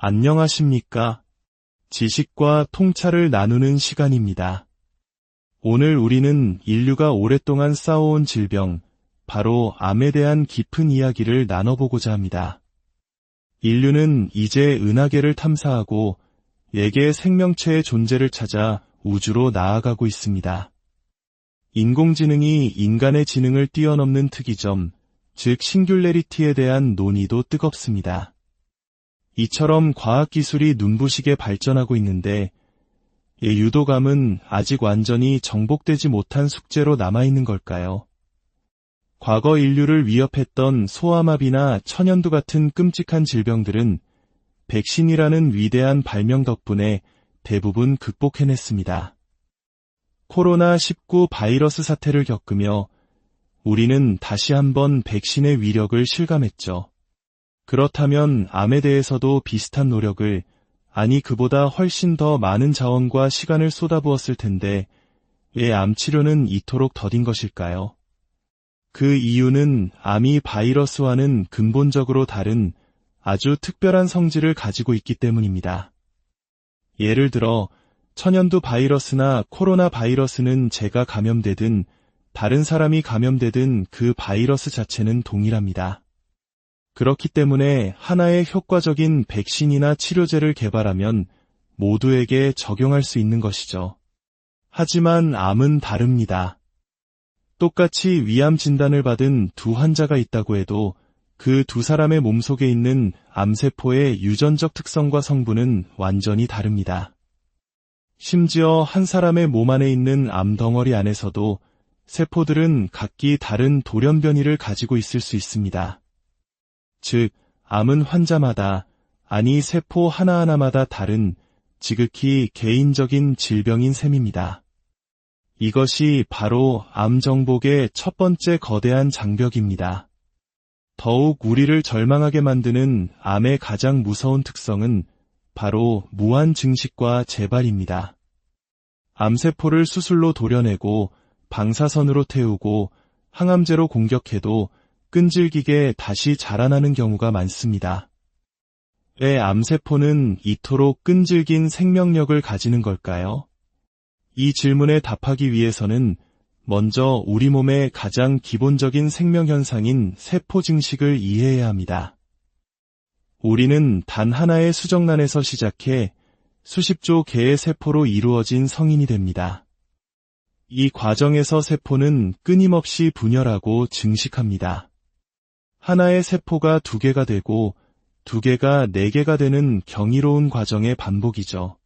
안녕하십니까? 지식과 통찰을 나누는 시간입니다. 오늘 우리는 인류가 오랫동안 쌓아온 질병, 바로 암에 대한 깊은 이야기를 나눠보고자 합니다. 인류는 이제 은하계를 탐사하고 외계 생명체의 존재를 찾아 우주로 나아가고 있습니다. 인공지능이 인간의 지능을 뛰어넘는 특이점, 즉 싱귤레리티에 대한 논의도 뜨겁습니다. 이처럼 과학기술이 눈부시게 발전하고 있는데 유도감은 아직 완전히 정복되지 못한 숙제로 남아있는 걸까요? 과거 인류를 위협했던 소아마비나 천연두 같은 끔찍한 질병들은 백신이라는 위대한 발명 덕분에 대부분 극복해냈습니다. 코로나19 바이러스 사태를 겪으며 우리는 다시 한번 백신의 위력을 실감했죠. 그렇다면 암에 대해서도 비슷한 노력을, 아니 그보다 훨씬 더 많은 자원과 시간을 쏟아부었을 텐데 왜 암 치료는 이토록 더딘 것일까요? 그 이유는 암이 바이러스와는 근본적으로 다른 아주 특별한 성질을 가지고 있기 때문입니다. 예를 들어 천연두 바이러스나 코로나 바이러스는 제가 감염되든 다른 사람이 감염되든 그 바이러스 자체는 동일합니다. 그렇기 때문에 하나의 효과적인 백신이나 치료제를 개발하면 모두에게 적용할 수 있는 것이죠. 하지만 암은 다릅니다. 똑같이 위암 진단을 받은 두 환자가 있다고 해도 그 두 사람의 몸속에 있는 암세포의 유전적 특성과 성분은 완전히 다릅니다. 심지어 한 사람의 몸 안에 있는 암덩어리 안에서도 세포들은 각기 다른 돌연 변이를 가지고 있을 수 있습니다. 즉, 암은 환자마다, 아니 세포 하나하나마다 다른 지극히 개인적인 질병인 셈입니다. 이것이 바로 암 정복의 첫 번째 거대한 장벽입니다. 더욱 우리를 절망하게 만드는 암의 가장 무서운 특성은 바로 무한 증식과 재발입니다. 암세포를 수술로 도려내고 방사선으로 태우고 항암제로 공격해도 끈질기게 다시 자라나는 경우가 많습니다. 왜 암세포는 이토록 끈질긴 생명력을 가지는 걸까요? 이 질문에 답하기 위해서는 먼저 우리 몸의 가장 기본적인 생명현상인 세포 증식을 이해해야 합니다. 우리는 단 하나의 수정란에서 시작해 수십조 개의 세포로 이루어진 성인이 됩니다. 이 과정에서 세포는 끊임없이 분열하고 증식합니다. 하나의 세포가 두 개가 되고 두 개가 네 개가 되는 경이로운 과정의 반복이죠.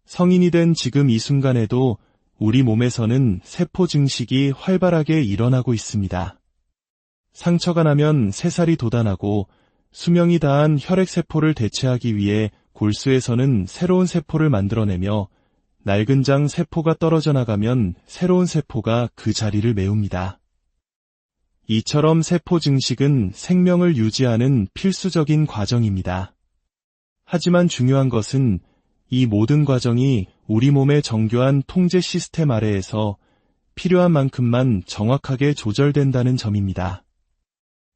성인이 된 지금 이 순간에도 우리 몸에서는 세포 증식이 활발하게 일어나고 있습니다. 상처가 나면 새살이 돋아나고 수명이 다한 혈액세포를 대체하기 위해 골수에서는 새로운 세포를 만들어내며 낡은 장 세포가 떨어져 나가면 새로운 세포가 그 자리를 메웁니다. 이처럼 세포 증식은 생명을 유지하는 필수적인 과정입니다. 하지만 중요한 것은 이 모든 과정이 우리 몸의 정교한 통제 시스템 아래에서 필요한 만큼만 정확하게 조절된다는 점입니다.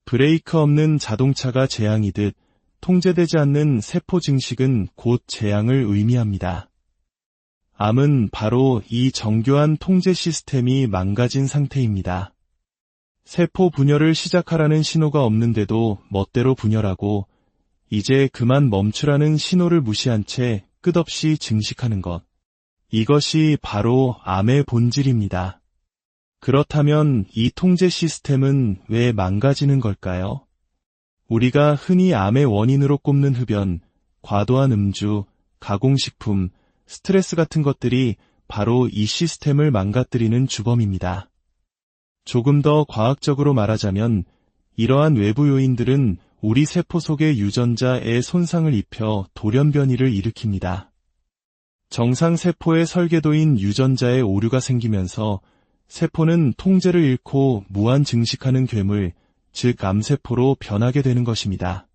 브레이크 없는 자동차가 재앙이듯 통제되지 않는 세포 증식은 곧 재앙을 의미합니다. 암은 바로 이 정교한 통제 시스템이 망가진 상태입니다. 세포 분열을 시작하라는 신호가 없는데도 멋대로 분열하고 이제 그만 멈추라는 신호를 무시한 채 끝없이 증식하는 것. 이것이 바로 암의 본질입니다. 그렇다면 이 통제 시스템은 왜 망가지는 걸까요? 우리가 흔히 암의 원인으로 꼽는 흡연, 과도한 음주, 가공식품, 스트레스 같은 것들이 바로 이 시스템을 망가뜨리는 주범입니다. 조금 더 과학적으로 말하자면 이러한 외부 요인들은 우리 세포 속의 유전자에 손상을 입혀 돌연 변이를 일으킵니다. 정상 세포의 설계도인 유전자에 오류가 생기면서 세포는 통제를 잃고 무한 증식하는 괴물, 즉 암세포로 변하게 되는 것입니다.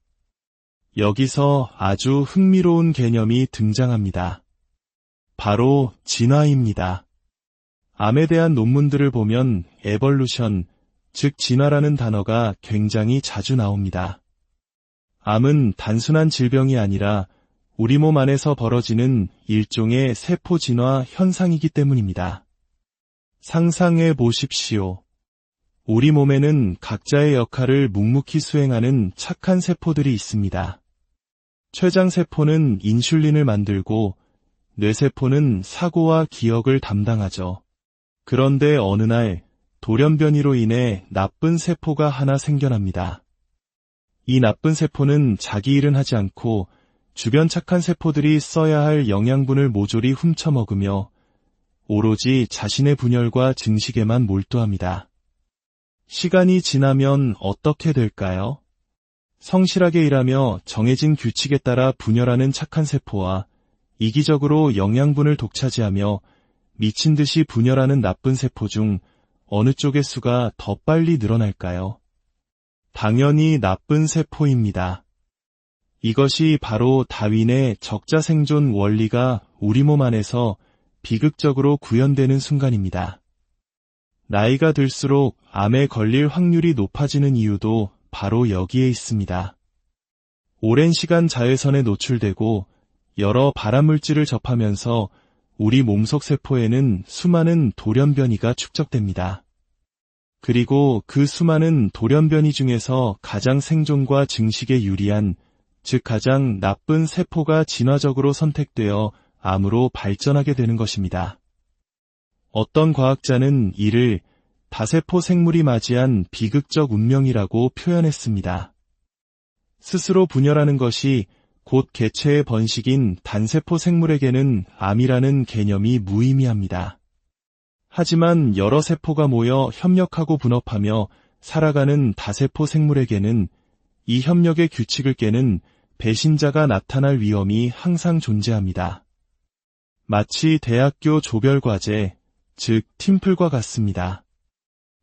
여기서 아주 흥미로운 개념이 등장합니다. 바로 진화입니다. 암에 대한 논문들을 보면 에볼루션, 즉 진화라는 단어가 굉장히 자주 나옵니다. 암은 단순한 질병이 아니라 우리 몸 안에서 벌어지는 일종의 세포 진화 현상이기 때문입니다. 상상해 보십시오. 우리 몸에는 각자의 역할을 묵묵히 수행하는 착한 세포들이 있습니다. 췌장세포는 인슐린을 만들고 뇌세포는 사고와 기억을 담당하죠. 그런데 어느 날 돌연변이로 인해 나쁜 세포가 하나 생겨납니다. 이 나쁜 세포는 자기 일은 하지 않고 주변 착한 세포들이 써야 할 영양분을 모조리 훔쳐먹으며 오로지 자신의 분열과 증식에만 몰두합니다. 시간이 지나면 어떻게 될까요? 성실하게 일하며 정해진 규칙에 따라 분열하는 착한 세포와 이기적으로 영양분을 독차지하며 미친 듯이 분열하는 나쁜 세포 중 어느 쪽의 수가 더 빨리 늘어날까요? 당연히 나쁜 세포입니다. 이것이 바로 다윈의 적자생존 원리가 우리 몸 안에서 비극적으로 구현되는 순간입니다. 나이가 들수록 암에 걸릴 확률이 높아지는 이유도 바로 여기에 있습니다. 오랜 시간 자외선에 노출되고 여러 발암물질을 접하면서 우리 몸속 세포에는 수많은 돌연변이가 축적됩니다. 그리고 그 수많은 돌연변이 중에서 가장 생존과 증식에 유리한, 즉 가장 나쁜 세포가 진화적으로 선택되어 암으로 발전하게 되는 것입니다. 어떤 과학자는 이를 다세포 생물이 맞이한 비극적 운명이라고 표현했습니다. 스스로 분열하는 것이 곧 개체의 번식인 단세포 생물에게는 암이라는 개념이 무의미합니다. 하지만 여러 세포가 모여 협력하고 분업하며 살아가는 다세포 생물에게는 이 협력의 규칙을 깨는 배신자가 나타날 위험이 항상 존재합니다. 마치 대학교 조별과제, 즉 팀플과 같습니다.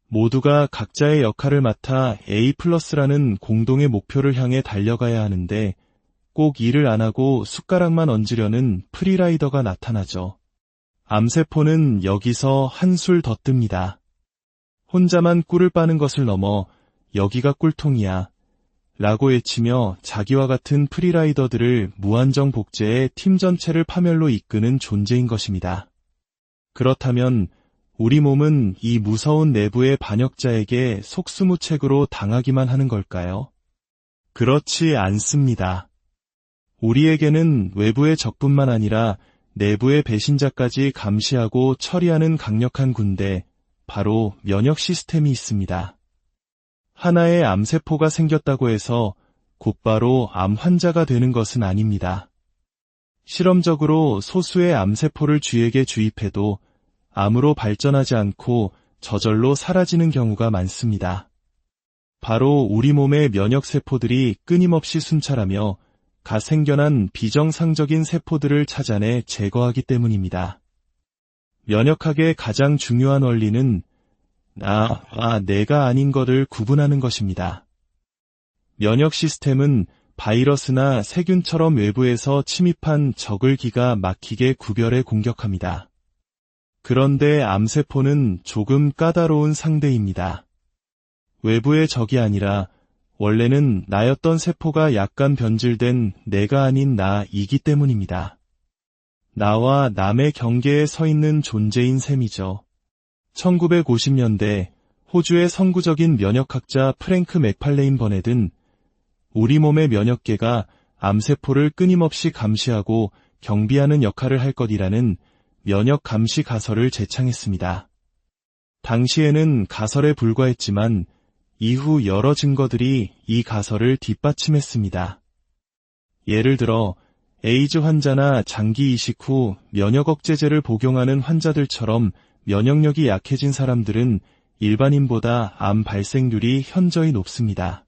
모두가 각자의 역할을 맡아 A+라는 공동의 목표를 향해 달려가야 하는데 꼭 일을 안 하고 숟가락만 얹으려는 프리라이더가 나타나죠. 암세포는 여기서 한술 더 뜹니다. 혼자만 꿀을 빠는 것을 넘어 여기가 꿀통이야 라고 외치며 자기와 같은 프리라이더들을 무한정 복제해 팀 전체를 파멸로 이끄는 존재인 것입니다. 그렇다면 우리 몸은 이 무서운 내부의 반역자에게 속수무책으로 당하기만 하는 걸까요? 그렇지 않습니다. 우리에게는 외부의 적뿐만 아니라 내부의 배신자까지 감시하고 처리하는 강력한 군대, 바로 면역 시스템이 있습니다. 하나의 암세포가 생겼다고 해서 곧바로 암 환자가 되는 것은 아닙니다. 실험적으로 소수의 암세포를 쥐에게 주입해도 암으로 발전하지 않고 저절로 사라지는 경우가 많습니다. 바로 우리 몸의 면역세포들이 끊임없이 순찰하며 갓 생겨난 비정상적인 세포들을 찾아내 제거하기 때문입니다. 면역학의 가장 중요한 원리는 내가 아닌 것을 구분하는 것입니다. 면역 시스템은 바이러스나 세균처럼 외부에서 침입한 적을 기가 막히게 구별해 공격합니다. 그런데 암세포는 조금 까다로운 상대입니다. 외부의 적이 아니라 원래는 나였던 세포가 약간 변질된 내가 아닌 나이기 때문입니다. 나와 남의 경계에 서 있는 존재인 셈이죠. 1950년대 호주의 선구적인 면역학자 프랭크 맥팔레인 버넷은 우리 몸의 면역계가 암세포를 끊임없이 감시하고 경비하는 역할을 할 것이라는 면역 감시 가설을 제창했습니다. 당시에는 가설에 불과했지만 이후 여러 증거들이 이 가설을 뒷받침했습니다. 예를 들어 에이즈 환자나 장기 이식 후 면역 억제제를 복용하는 환자들처럼 면역력이 약해진 사람들은 일반인보다 암 발생률이 현저히 높습니다.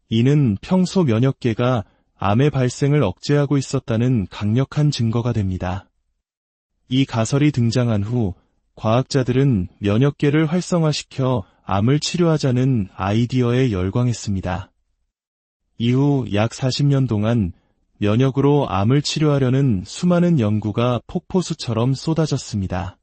이는 평소 면역계가 암의 발생을 억제하고 있었다는 강력한 증거가 됩니다. 이 가설이 등장한 후 과학자들은 면역계를 활성화시켜 암을 치료하자는 아이디어에 열광했습니다. 이후 약 40년 동안 면역으로 암을 치료하려는 수많은 연구가 폭포수처럼 쏟아졌습니다.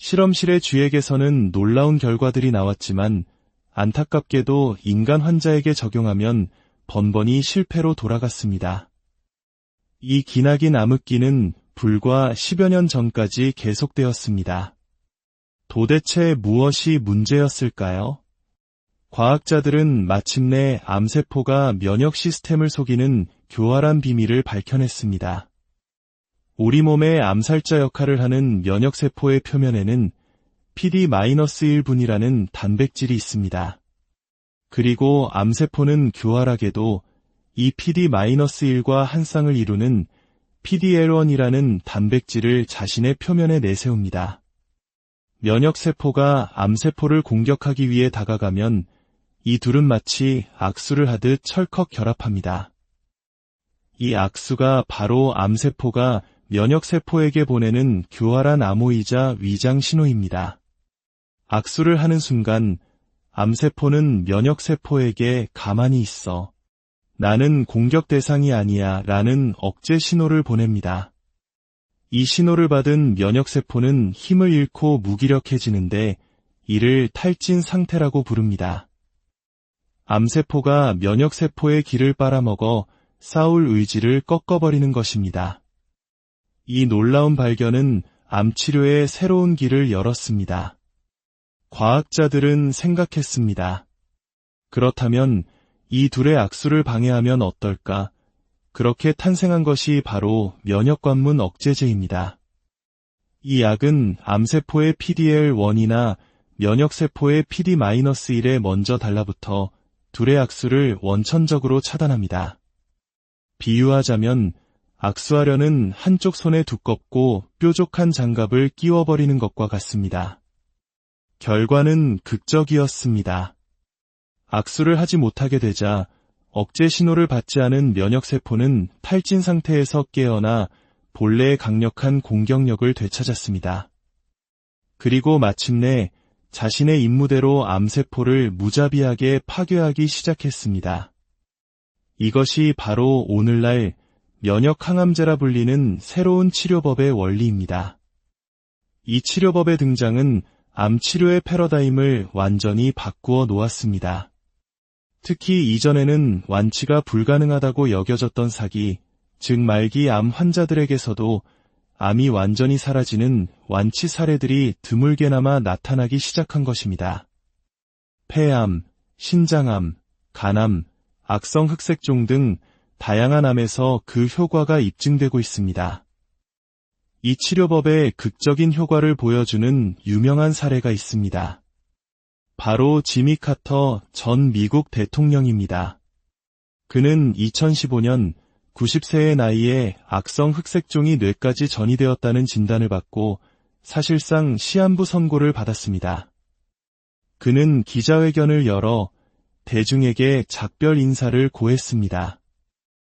실험실의 쥐에게서는 놀라운 결과들이 나왔지만 안타깝게도 인간 환자에게 적용하면 번번이 실패로 돌아갔습니다. 이 기나긴 암흑기는 불과 10여 년 전까지 계속되었습니다. 도대체 무엇이 문제였을까요? 과학자들은 마침내 암세포가 면역 시스템을 속이는 교활한 비밀을 밝혀냈습니다. 우리 몸의 암살자 역할을 하는 면역세포의 표면에는 PD-1분이라는 단백질이 있습니다. 그리고 암세포는 교활하게도 이 PD-1과 한 쌍을 이루는 PDL1이라는 단백질을 자신의 표면에 내세웁니다. 면역세포가 암세포를 공격하기 위해 다가가면 이 둘은 마치 악수를 하듯 철컥 결합합니다. 이 악수가 바로 암세포가 면역세포에게 보내는 교활한 암호이자 위장 신호입니다. 악수를 하는 순간 암세포는 면역세포에게 가만히 있어. 나는 공격 대상이 아니야 라는 억제 신호를 보냅니다. 이 신호를 받은 면역세포는 힘을 잃고 무기력해지는데 이를 탈진 상태라고 부릅니다. 암세포가 면역세포의 기를 빨아먹어 싸울 의지를 꺾어버리는 것입니다. 이 놀라운 발견은 암치료의 새로운 길을 열었습니다. 과학자들은 생각했습니다. 그렇다면 이 둘의 악수를 방해하면 어떨까? 그렇게 탄생한 것이 바로 면역관문 억제제입니다. 이 약은 암세포의 PDL1이나 면역세포의 PD-1에 먼저 달라붙어 둘의 악수를 원천적으로 차단합니다. 비유하자면 악수하려는 한쪽 손에 두껍고 뾰족한 장갑을 끼워버리는 것과 같습니다. 결과는 극적이었습니다. 악수를 하지 못하게 되자 억제 신호를 받지 않은 면역세포는 탈진 상태에서 깨어나 본래의 강력한 공격력을 되찾았습니다. 그리고 마침내 자신의 임무대로 암세포를 무자비하게 파괴하기 시작했습니다. 이것이 바로 오늘날 면역항암제라 불리는 새로운 치료법의 원리입니다. 이 치료법의 등장은 암치료의 패러다임을 완전히 바꾸어 놓았습니다. 특히 이전에는 완치가 불가능하다고 여겨졌던 사기, 즉 말기 암 환자들에게서도 암이 완전히 사라지는 완치 사례들이 드물게나마 나타나기 시작한 것입니다. 폐암, 신장암, 간암, 악성 흑색종 등 다양한 암에서 그 효과가 입증되고 있습니다. 이 치료법의 극적인 효과를 보여주는 유명한 사례가 있습니다. 바로 지미 카터 전 미국 대통령입니다. 그는 2015년 90세의 나이에 악성 흑색종이 뇌까지 전이되었다는 진단을 받고 사실상 시한부 선고를 받았습니다. 그는 기자회견을 열어 대중에게 작별 인사를 고했습니다.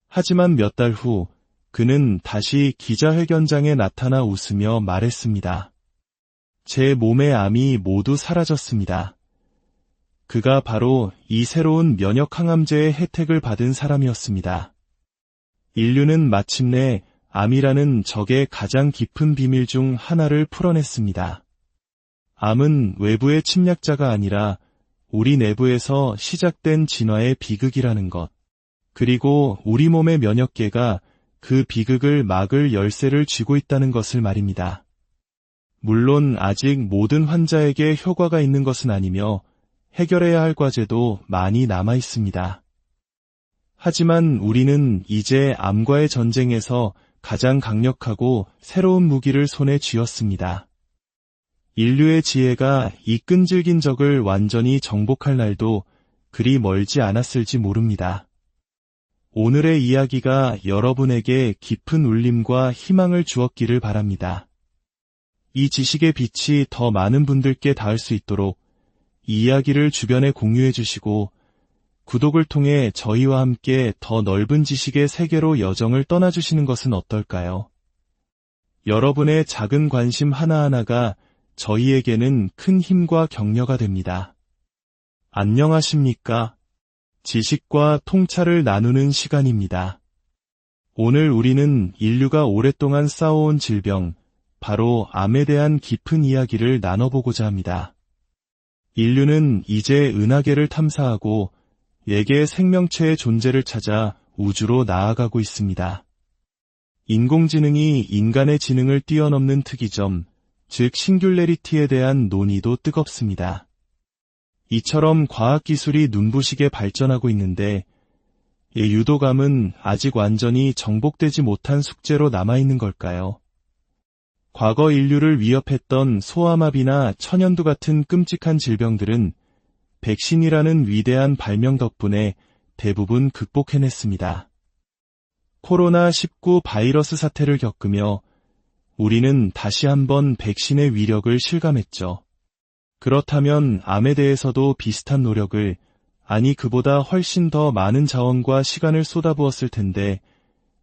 하지만 몇 달 후 그는 다시 기자회견장에 나타나 웃으며 말했습니다. 제 몸의 암이 모두 사라졌습니다. 그가 바로 이 새로운 면역항암제의 혜택을 받은 사람이었습니다. 인류는 마침내 암이라는 적의 가장 깊은 비밀 중 하나를 풀어냈습니다. 암은 외부의 침략자가 아니라 우리 내부에서 시작된 진화의 비극이라는 것. 그리고 우리 몸의 면역계가 그 비극을 막을 열쇠를 쥐고 있다는 것을 말입니다. 물론 아직 모든 환자에게 효과가 있는 것은 아니며 해결해야 할 과제도 많이 남아 있습니다. 하지만 우리는 이제 암과의 전쟁에서 가장 강력하고 새로운 무기를 손에 쥐었습니다. 인류의 지혜가 이 끈질긴 적을 완전히 정복할 날도 그리 멀지 않았을지 모릅니다. 오늘의 이야기가 여러분에게 깊은 울림과 희망을 주었기를 바랍니다. 이 지식의 빛이 더 많은 분들께 닿을 수 있도록 이 이야기를 주변에 공유해 주시고 구독을 통해 저희와 함께 더 넓은 지식의 세계로 여정을 떠나주시는 것은 어떨까요? 여러분의 작은 관심 하나하나가 저희에게는 큰 힘과 격려가 됩니다. 안녕하십니까? 지식과 통찰을 나누는 시간입니다. 오늘 우리는 인류가 오랫동안 쌓아온 질병, 바로 암에 대한 깊은 이야기를 나눠보고자 합니다. 인류는 이제 은하계를 탐사하고 외계 생명체의 존재를 찾아 우주로 나아가고 있습니다. 인공지능이 인간의 지능을 뛰어넘는 특이점, 즉 싱귤레리티에 대한 논의도 뜨겁습니다. 이처럼 과학기술이 눈부시게 발전하고 있는데 유도감은 아직 완전히 정복되지 못한 숙제로 남아있는 걸까요? 과거 인류를 위협했던 소아마비나 천연두 같은 끔찍한 질병들은 백신이라는 위대한 발명 덕분에 대부분 극복해냈습니다. 코로나19 바이러스 사태를 겪으며 우리는 다시 한번 백신의 위력을 실감했죠. 그렇다면 암에 대해서도 비슷한 노력을, 아니 그보다 훨씬 더 많은 자원과 시간을 쏟아부었을 텐데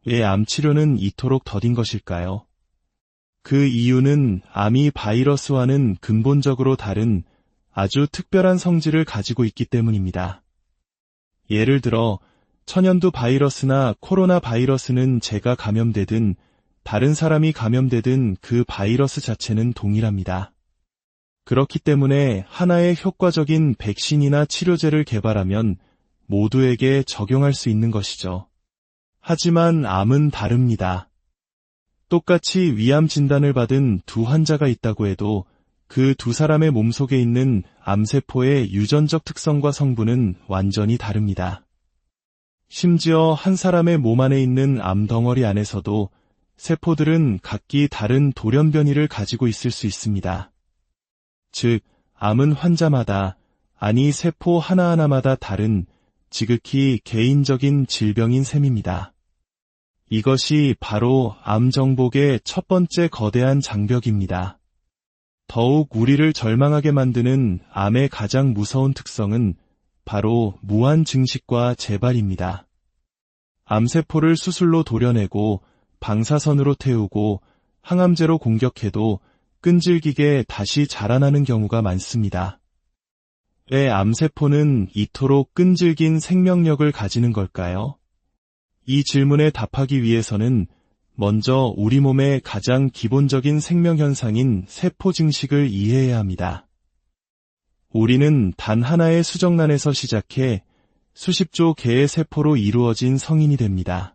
왜 암 치료는 이토록 더딘 것일까요? 그 이유는 암이 바이러스와는 근본적으로 다른 아주 특별한 성질을 가지고 있기 때문입니다. 예를 들어 천연두 바이러스나 코로나 바이러스는 제가 감염되든 다른 사람이 감염되든 그 바이러스 자체는 동일합니다. 그렇기 때문에 하나의 효과적인 백신이나 치료제를 개발하면 모두에게 적용할 수 있는 것이죠. 하지만 암은 다릅니다. 똑같이 위암 진단을 받은 두 환자가 있다고 해도 그 두 사람의 몸속에 있는 암세포의 유전적 특성과 성분은 완전히 다릅니다. 심지어 한 사람의 몸 안에 있는 암덩어리 안에서도 세포들은 각기 다른 돌연 변이를 가지고 있을 수 있습니다. 즉, 암은 환자마다, 아니 세포 하나하나마다 다른 지극히 개인적인 질병인 셈입니다. 이것이 바로 암 정복의 첫 번째 거대한 장벽입니다. 더욱 우리를 절망하게 만드는 암의 가장 무서운 특성은 바로 무한 증식과 재발입니다. 암세포를 수술로 도려내고 방사선으로 태우고 항암제로 공격해도 끈질기게 다시 자라나는 경우가 많습니다. 왜 암세포는 이토록 끈질긴 생명력을 가지는 걸까요? 이 질문에 답하기 위해서는 먼저 우리 몸의 가장 기본적인 생명현상인 세포 증식을 이해해야 합니다. 우리는 단 하나의 수정란에서 시작해 수십조 개의 세포로 이루어진 성인이 됩니다.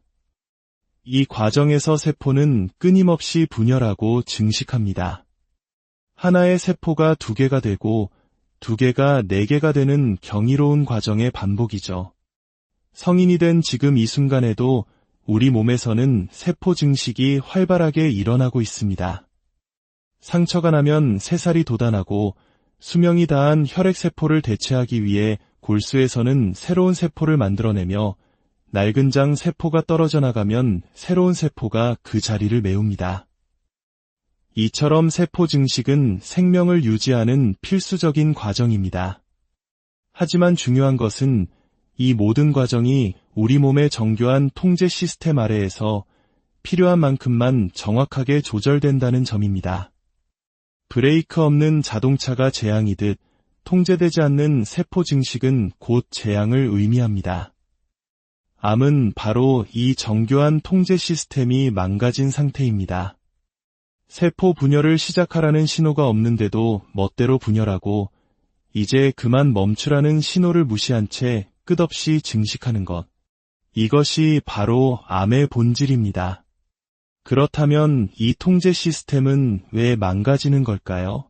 이 과정에서 세포는 끊임없이 분열하고 증식합니다. 하나의 세포가 두 개가 되고 두 개가 네 개가 되는 경이로운 과정의 반복이죠. 성인이 된 지금 이 순간에도 우리 몸에서는 세포 증식이 활발하게 일어나고 있습니다. 상처가 나면 새살이 돋아나고 수명이 다한 혈액세포를 대체하기 위해 골수에서는 새로운 세포를 만들어내며 낡은 장 세포가 떨어져 나가면 새로운 세포가 그 자리를 메웁니다. 이처럼 세포 증식은 생명을 유지하는 필수적인 과정입니다. 하지만 중요한 것은 이 모든 과정이 우리 몸의 정교한 통제 시스템 아래에서 필요한 만큼만 정확하게 조절된다는 점입니다. 브레이크 없는 자동차가 재앙이듯 통제되지 않는 세포 증식은 곧 재앙을 의미합니다. 암은 바로 이 정교한 통제 시스템이 망가진 상태입니다. 세포 분열을 시작하라는 신호가 없는데도 멋대로 분열하고 이제 그만 멈추라는 신호를 무시한 채 끝없이 증식하는 것. 이것이 바로 암의 본질입니다. 그렇다면 이 통제 시스템은 왜 망가지는 걸까요?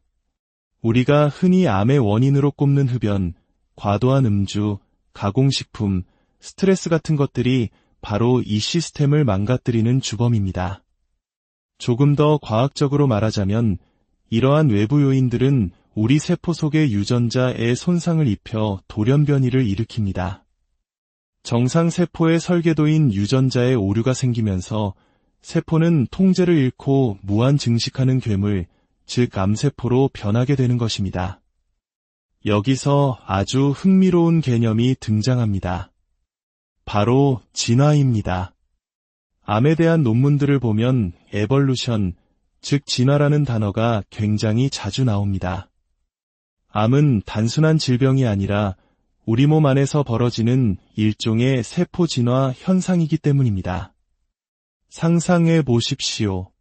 우리가 흔히 암의 원인으로 꼽는 흡연, 과도한 음주, 가공식품, 스트레스 같은 것들이 바로 이 시스템을 망가뜨리는 주범입니다. 조금 더 과학적으로 말하자면 이러한 외부 요인들은 우리 세포 속의 유전자에 손상을 입혀 돌연 변이를 일으킵니다. 정상 세포의 설계도인 유전자에 오류가 생기면서 세포는 통제를 잃고 무한 증식하는 괴물, 즉 암세포로 변하게 되는 것입니다. 여기서 아주 흥미로운 개념이 등장합니다. 바로 진화입니다. 암에 대한 논문들을 보면 에볼루션, 즉 진화라는 단어가 굉장히 자주 나옵니다. 암은 단순한 질병이 아니라 우리 몸 안에서 벌어지는 일종의 세포 진화 현상이기 때문입니다. 상상해 보십시오.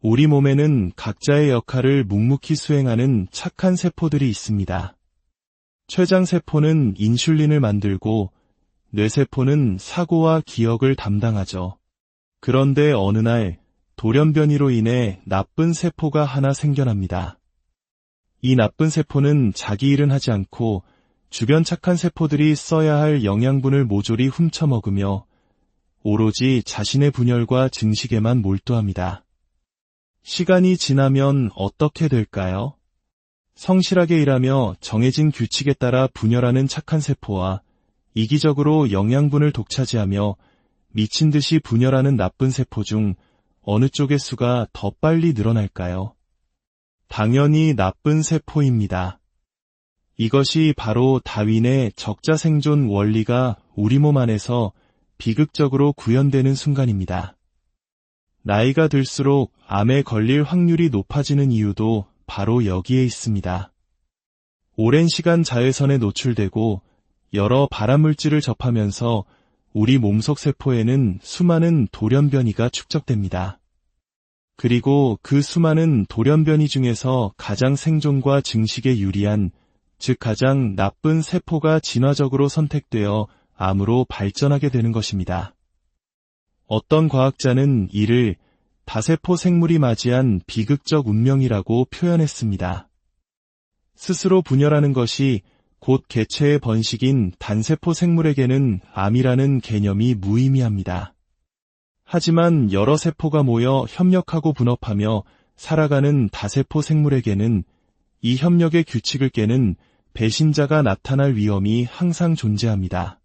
우리 몸에는 각자의 역할을 묵묵히 수행하는 착한 세포들이 있습니다. 췌장세포는 인슐린을 만들고 뇌세포는 사고와 기억을 담당하죠. 그런데 어느 날 돌연변이로 인해 나쁜 세포가 하나 생겨납니다. 이 나쁜 세포는 자기 일은 하지 않고 주변 착한 세포들이 써야 할 영양분을 모조리 훔쳐먹으며 오로지 자신의 분열과 증식에만 몰두합니다. 시간이 지나면 어떻게 될까요? 성실하게 일하며 정해진 규칙에 따라 분열하는 착한 세포와 이기적으로 영양분을 독차지하며 미친 듯이 분열하는 나쁜 세포 중 어느 쪽의 수가 더 빨리 늘어날까요? 당연히 나쁜 세포입니다. 이것이 바로 다윈의 적자생존 원리가 우리 몸 안에서 비극적으로 구현되는 순간입니다. 나이가 들수록 암에 걸릴 확률이 높아지는 이유도 바로 여기에 있습니다. 오랜 시간 자외선에 노출되고 여러 발암물질을 접하면서 우리 몸속 세포에는 수많은 돌연변이가 축적됩니다. 그리고 그 수많은 돌연변이 중에서 가장 생존과 증식에 유리한, 즉 가장 나쁜 세포가 진화적으로 선택되어 암으로 발전하게 되는 것입니다. 어떤 과학자는 이를 다세포 생물이 맞이한 비극적 운명이라고 표현했습니다. 스스로 분열하는 것이 곧 개체의 번식인 단세포 생물에게는 암이라는 개념이 무의미합니다. 하지만 여러 세포가 모여 협력하고 분업하며 살아가는 다세포 생물에게는 이 협력의 규칙을 깨는 배신자가 나타날 위험이 항상 존재합니다.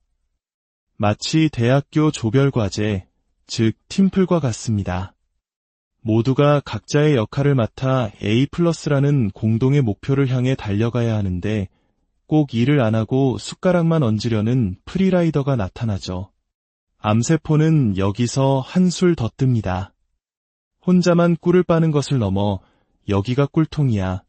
마치 대학교 조별과제, 즉 팀플과 같습니다. 모두가 각자의 역할을 맡아 A+라는 공동의 목표를 향해 달려가야 하는데 꼭 일을 안 하고 숟가락만 얹으려는 프리라이더가 나타나죠. 암세포는 여기서 한술 더 뜹니다. 혼자만 꿀을 빠는 것을 넘어 여기가 꿀통이야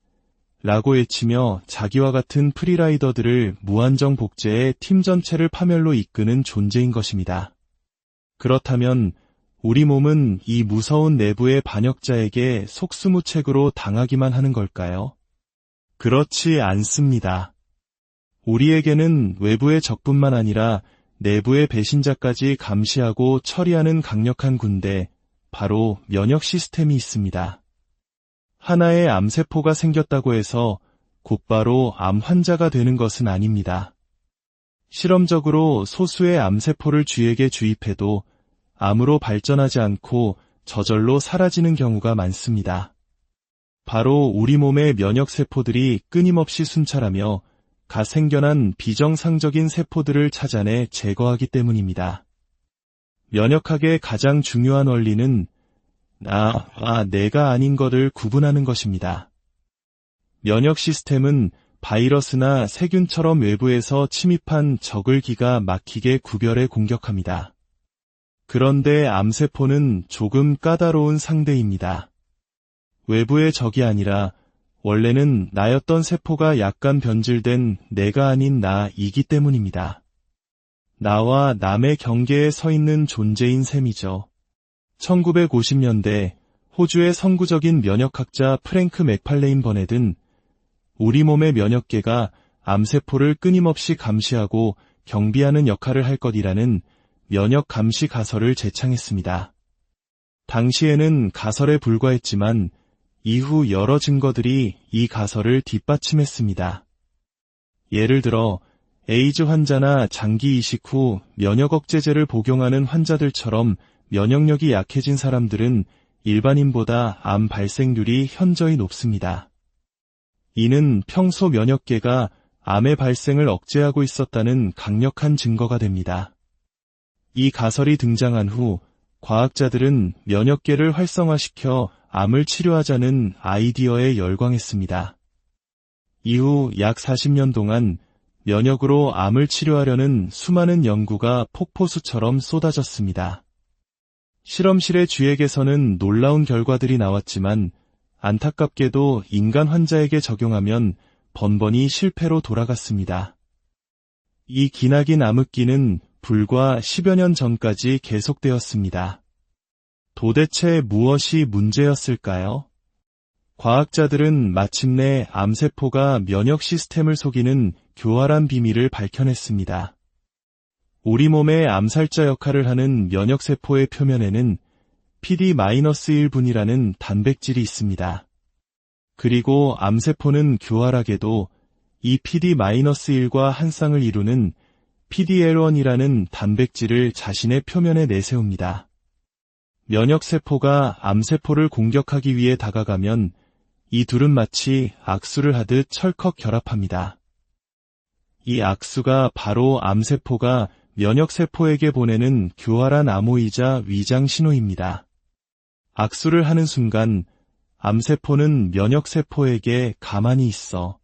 라고 외치며 자기와 같은 프리라이더들을 무한정 복제해 팀 전체를 파멸로 이끄는 존재인 것입니다. 그렇다면 우리 몸은 이 무서운 내부의 반역자에게 속수무책으로 당하기만 하는 걸까요? 그렇지 않습니다. 우리에게는 외부의 적뿐만 아니라 내부의 배신자까지 감시하고 처리하는 강력한 군대, 바로 면역 시스템이 있습니다. 하나의 암세포가 생겼다고 해서 곧바로 암 환자가 되는 것은 아닙니다. 실험적으로 소수의 암세포를 쥐에게 주입해도 암으로 발전하지 않고 저절로 사라지는 경우가 많습니다. 바로 우리 몸의 면역세포들이 끊임없이 순찰하며 갓 생겨난 비정상적인 세포들을 찾아내 제거하기 때문입니다. 면역학의 가장 중요한 원리는 내가 아닌 것을 구분하는 것입니다. 면역 시스템은 바이러스나 세균처럼 외부에서 침입한 적을 기가 막히게 구별해 공격합니다. 그런데 암세포는 조금 까다로운 상대입니다. 외부의 적이 아니라 원래는 나였던 세포가 약간 변질된 내가 아닌 나이기 때문입니다. 나와 남의 경계에 서 있는 존재인 셈이죠. 1950년대 호주의 선구적인 면역학자 프랭크 맥팔레인 버넷은 우리 몸의 면역계가 암세포를 끊임없이 감시하고 경비하는 역할을 할 것이라는 면역 감시 가설을 제창했습니다. 당시에는 가설에 불과했지만 이후 여러 증거들이 이 가설을 뒷받침했습니다. 예를 들어 에이즈 환자나 장기 이식 후 면역 억제제를 복용하는 환자들처럼 면역력이 약해진 사람들은 일반인보다 암 발생률이 현저히 높습니다. 이는 평소 면역계가 암의 발생을 억제하고 있었다는 강력한 증거가 됩니다. 이 가설이 등장한 후 과학자들은 면역계를 활성화시켜 암을 치료하자는 아이디어에 열광했습니다. 이후 약 40년 동안 면역으로 암을 치료하려는 수많은 연구가 폭포수처럼 쏟아졌습니다. 실험실의 쥐에게서는 놀라운 결과들이 나왔지만 안타깝게도 인간 환자에게 적용하면 번번이 실패로 돌아갔습니다. 이 기나긴 암흑기는 불과 10여 년 전까지 계속되었습니다. 도대체 무엇이 문제였을까요? 과학자들은 마침내 암세포가 면역 시스템을 속이는 교활한 비밀을 밝혀냈습니다. 우리 몸의 암살자 역할을 하는 면역세포의 표면에는 PD-1분이라는 단백질이 있습니다. 그리고 암세포는 교활하게도 이 PD-1과 한 쌍을 이루는 PDL1이라는 단백질을 자신의 표면에 내세웁니다. 면역세포가 암세포를 공격하기 위해 다가가면 이 둘은 마치 악수를 하듯 철컥 결합합니다. 이 악수가 바로 암세포가 면역세포에게 보내는 교활한 암호이자 위장 신호입니다. 악수를 하는 순간 암세포는 면역세포에게 가만히 있어.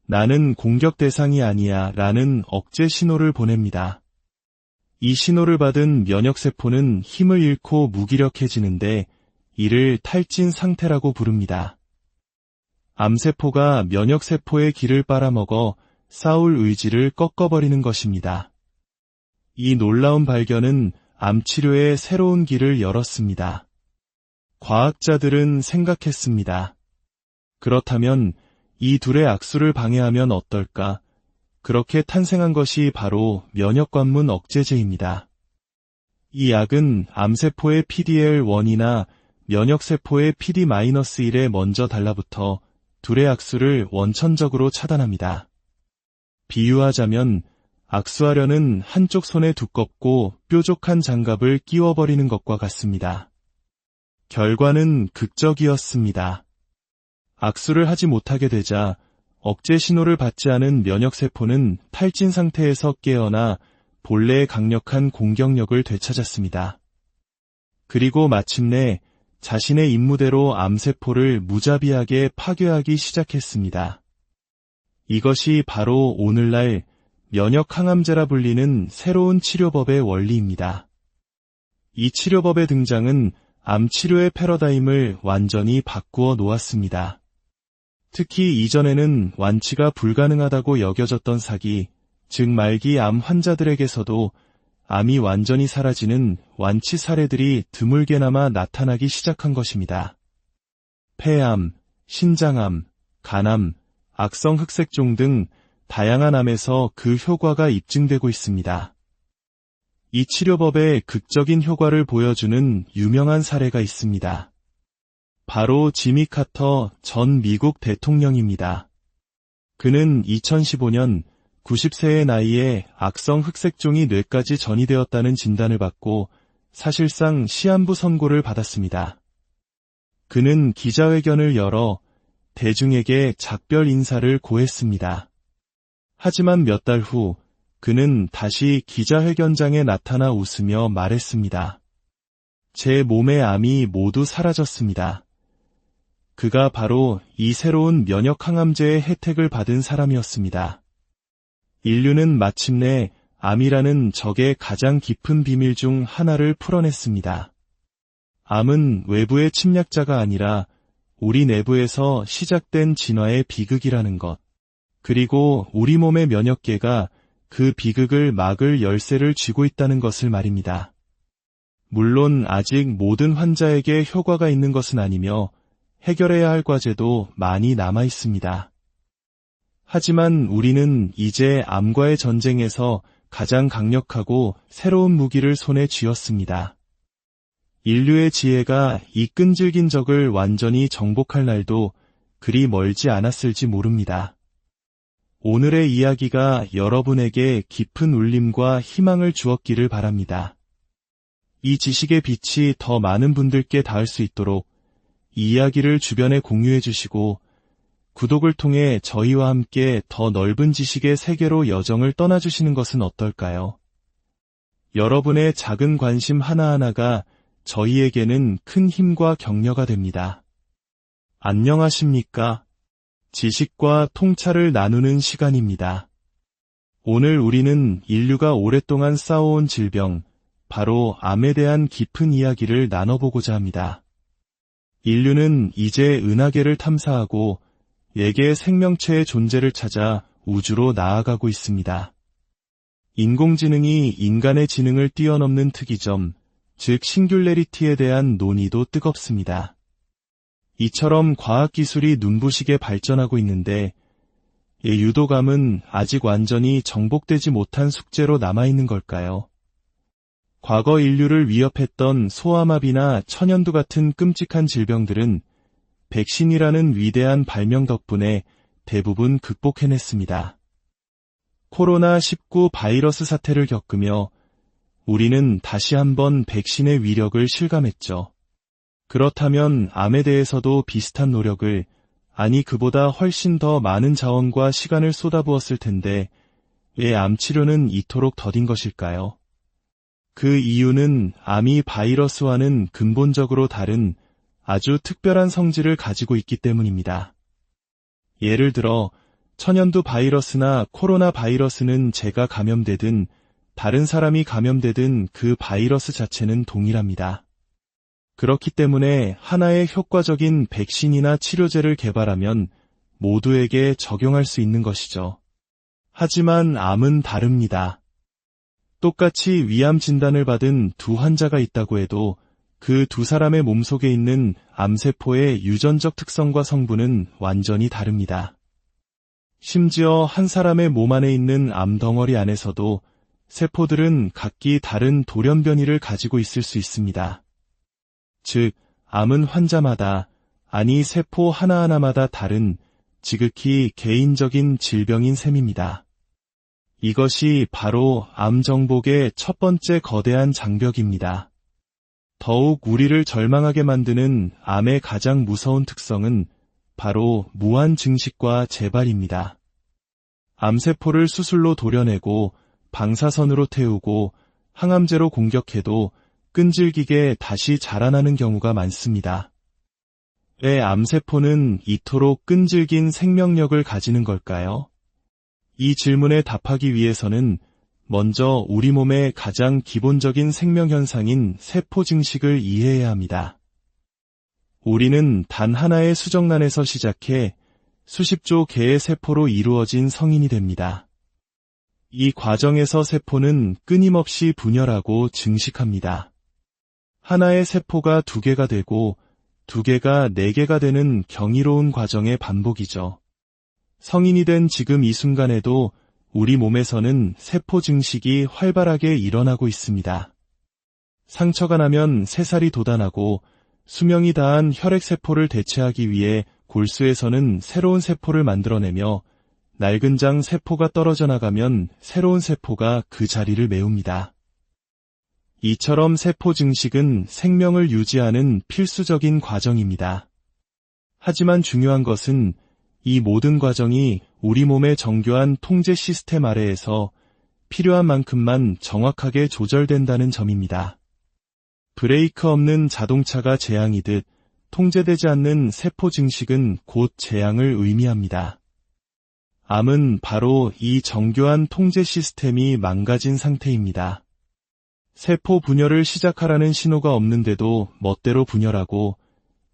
나는 공격 대상이 아니야 라는 억제 신호를 보냅니다. 이 신호를 받은 면역세포는 힘을 잃고 무기력해지는데 이를 탈진 상태라고 부릅니다. 암세포가 면역세포의 기를 빨아먹어 싸울 의지를 꺾어버리는 것입니다. 이 놀라운 발견은 암치료의 새로운 길을 열었습니다. 과학자들은 생각했습니다. 그렇다면 이 둘의 악수를 방해하면 어떨까? 그렇게 탄생한 것이 바로 면역관문 억제제입니다. 이 약은 암세포의 PDL1이나 면역세포의 PD-1에 먼저 달라붙어 둘의 악수를 원천적으로 차단합니다. 비유하자면 악수하려는 한쪽 손에 두껍고 뾰족한 장갑을 끼워버리는 것과 같습니다. 결과는 극적이었습니다. 악수를 하지 못하게 되자 억제 신호를 받지 않은 면역세포는 탈진 상태에서 깨어나 본래의 강력한 공격력을 되찾았습니다. 그리고 마침내 자신의 임무대로 암세포를 무자비하게 파괴하기 시작했습니다. 이것이 바로 오늘날 면역항암제라 불리는 새로운 치료법의 원리입니다. 이 치료법의 등장은 암치료의 패러다임을 완전히 바꾸어 놓았습니다. 특히 이전에는 완치가 불가능하다고 여겨졌던 사기, 즉 말기 암 환자들에게서도 암이 완전히 사라지는 완치 사례들이 드물게나마 나타나기 시작한 것입니다. 폐암, 신장암, 간암, 악성 흑색종 등 다양한 암에서 그 효과가 입증되고 있습니다. 이 치료법의 극적인 효과를 보여주는 유명한 사례가 있습니다. 바로 지미 카터 전 미국 대통령입니다. 그는 2015년 90세의 나이에 악성 흑색종이 뇌까지 전이되었다는 진단을 받고 사실상 시한부 선고를 받았습니다. 그는 기자회견을 열어 대중에게 작별 인사를 고했습니다. 하지만 몇 달 후 그는 다시 기자회견장에 나타나 웃으며 말했습니다. 제 몸의 암이 모두 사라졌습니다. 그가 바로 이 새로운 면역항암제의 혜택을 받은 사람이었습니다. 인류는 마침내 암이라는 적의 가장 깊은 비밀 중 하나를 풀어냈습니다. 암은 외부의 침략자가 아니라 우리 내부에서 시작된 진화의 비극이라는 것. 그리고 우리 몸의 면역계가 그 비극을 막을 열쇠를 쥐고 있다는 것을 말입니다. 물론 아직 모든 환자에게 효과가 있는 것은 아니며 해결해야 할 과제도 많이 남아 있습니다. 하지만 우리는 이제 암과의 전쟁에서 가장 강력하고 새로운 무기를 손에 쥐었습니다. 인류의 지혜가 이 끈질긴 적을 완전히 정복할 날도 그리 멀지 않았을지 모릅니다. 오늘의 이야기가 여러분에게 깊은 울림과 희망을 주었기를 바랍니다. 이 지식의 빛이 더 많은 분들께 닿을 수 있도록 이 이야기를 주변에 공유해 주시고 구독을 통해 저희와 함께 더 넓은 지식의 세계로 여정을 떠나주시는 것은 어떨까요? 여러분의 작은 관심 하나하나가 저희에게는 큰 힘과 격려가 됩니다. 안녕하십니까? 지식과 통찰을 나누는 시간입니다. 오늘 우리는 인류가 오랫동안 쌓아온 질병, 바로 암에 대한 깊은 이야기를 나눠보고자 합니다. 인류는 이제 은하계를 탐사하고 외계의 생명체의 존재를 찾아 우주로 나아가고 있습니다. 인공지능이 인간의 지능을 뛰어넘는 특이점, 즉 싱귤레리티에 대한 논의도 뜨겁습니다. 이처럼 과학기술이 눈부시게 발전하고 있는데 유도감은 아직 완전히 정복되지 못한 숙제로 남아있는 걸까요? 과거 인류를 위협했던 소아마비나 천연두 같은 끔찍한 질병들은 백신이라는 위대한 발명 덕분에 대부분 극복해냈습니다. 코로나19 바이러스 사태를 겪으며 우리는 다시 한번 백신의 위력을 실감했죠. 그렇다면 암에 대해서도 비슷한 노력을, 아니 그보다 훨씬 더 많은 자원과 시간을 쏟아부었을 텐데 왜 암 치료는 이토록 더딘 것일까요? 그 이유는 암이 바이러스와는 근본적으로 다른 아주 특별한 성질을 가지고 있기 때문입니다. 예를 들어 천연두 바이러스나 코로나 바이러스는 제가 감염되든 다른 사람이 감염되든 그 바이러스 자체는 동일합니다. 그렇기 때문에 하나의 효과적인 백신이나 치료제를 개발하면 모두에게 적용할 수 있는 것이죠. 하지만 암은 다릅니다. 똑같이 위암 진단을 받은 두 환자가 있다고 해도 그 두 사람의 몸속에 있는 암세포의 유전적 특성과 성분은 완전히 다릅니다. 심지어 한 사람의 몸 안에 있는 암덩어리 안에서도 세포들은 각기 다른 돌연 변이를 가지고 있을 수 있습니다. 즉, 암은 환자마다, 아니 세포 하나하나마다 다른 지극히 개인적인 질병인 셈입니다. 이것이 바로 암 정복의 첫 번째 거대한 장벽입니다. 더욱 우리를 절망하게 만드는 암의 가장 무서운 특성은 바로 무한 증식과 재발입니다. 암세포를 수술로 도려내고 방사선으로 태우고 항암제로 공격해도 끈질기게 다시 자라나는 경우가 많습니다. 왜 암세포는 이토록 끈질긴 생명력을 가지는 걸까요? 이 질문에 답하기 위해서는 먼저 우리 몸의 가장 기본적인 생명현상인 세포 증식을 이해해야 합니다. 우리는 단 하나의 수정란에서 시작해 수십조 개의 세포로 이루어진 성인이 됩니다. 이 과정에서 세포는 끊임없이 분열하고 증식합니다. 하나의 세포가 두 개가 되고 두 개가 네 개가 되는 경이로운 과정의 반복이죠. 성인이 된 지금 이 순간에도 우리 몸에서는 세포 증식이 활발하게 일어나고 있습니다. 상처가 나면 새살이 돋아나고 수명이 다한 혈액세포를 대체하기 위해 골수에서는 새로운 세포를 만들어내며 낡은 장 세포가 떨어져 나가면 새로운 세포가 그 자리를 메웁니다. 이처럼 세포 증식은 생명을 유지하는 필수적인 과정입니다. 하지만 중요한 것은 이 모든 과정이 우리 몸의 정교한 통제 시스템 아래에서 필요한 만큼만 정확하게 조절된다는 점입니다. 브레이크 없는 자동차가 재앙이듯 통제되지 않는 세포 증식은 곧 재앙을 의미합니다. 암은 바로 이 정교한 통제 시스템이 망가진 상태입니다. 세포 분열을 시작하라는 신호가 없는데도 멋대로 분열하고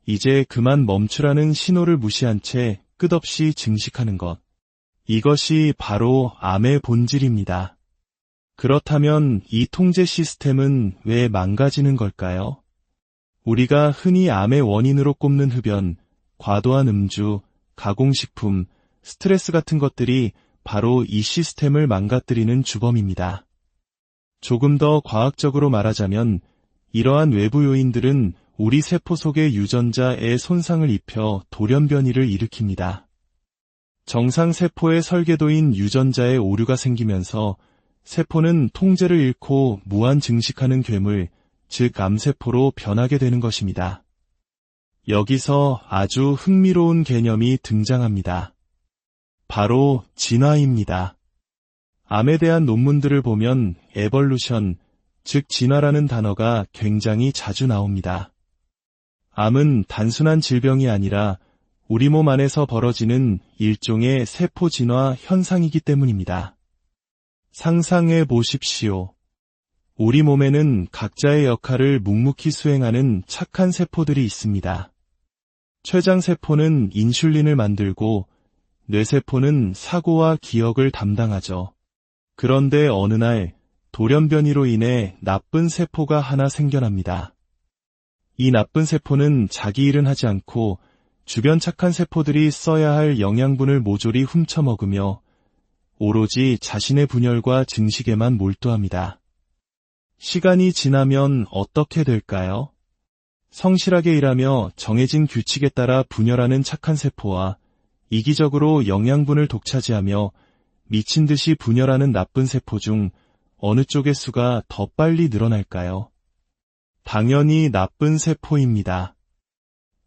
이제 그만 멈추라는 신호를 무시한 채 끝없이 증식하는 것. 이것이 바로 암의 본질입니다. 그렇다면 이 통제 시스템은 왜 망가지는 걸까요? 우리가 흔히 암의 원인으로 꼽는 흡연, 과도한 음주, 가공식품, 스트레스 같은 것들이 바로 이 시스템을 망가뜨리는 주범입니다. 조금 더 과학적으로 말하자면 이러한 외부 요인들은 우리 세포 속의 유전자에 손상을 입혀 돌연 변이를 일으킵니다. 정상 세포의 설계도인 유전자에 오류가 생기면서 세포는 통제를 잃고 무한 증식하는 괴물, 즉 암세포로 변하게 되는 것입니다. 여기서 아주 흥미로운 개념이 등장합니다. 바로 진화입니다. 암에 대한 논문들을 보면 에볼루션, 즉 진화라는 단어가 굉장히 자주 나옵니다. 암은 단순한 질병이 아니라 우리 몸 안에서 벌어지는 일종의 세포 진화 현상이기 때문입니다. 상상해 보십시오. 우리 몸에는 각자의 역할을 묵묵히 수행하는 착한 세포들이 있습니다. 췌장세포는 인슐린을 만들고 뇌세포는 사고와 기억을 담당하죠. 그런데 어느 날 돌연변이로 인해 나쁜 세포가 하나 생겨납니다. 이 나쁜 세포는 자기 일은 하지 않고 주변 착한 세포들이 써야 할 영양분을 모조리 훔쳐먹으며 오로지 자신의 분열과 증식에만 몰두합니다. 시간이 지나면 어떻게 될까요? 성실하게 일하며 정해진 규칙에 따라 분열하는 착한 세포와 이기적으로 영양분을 독차지하며 미친 듯이 분열하는 나쁜 세포 중 어느 쪽의 수가 더 빨리 늘어날까요? 당연히 나쁜 세포입니다.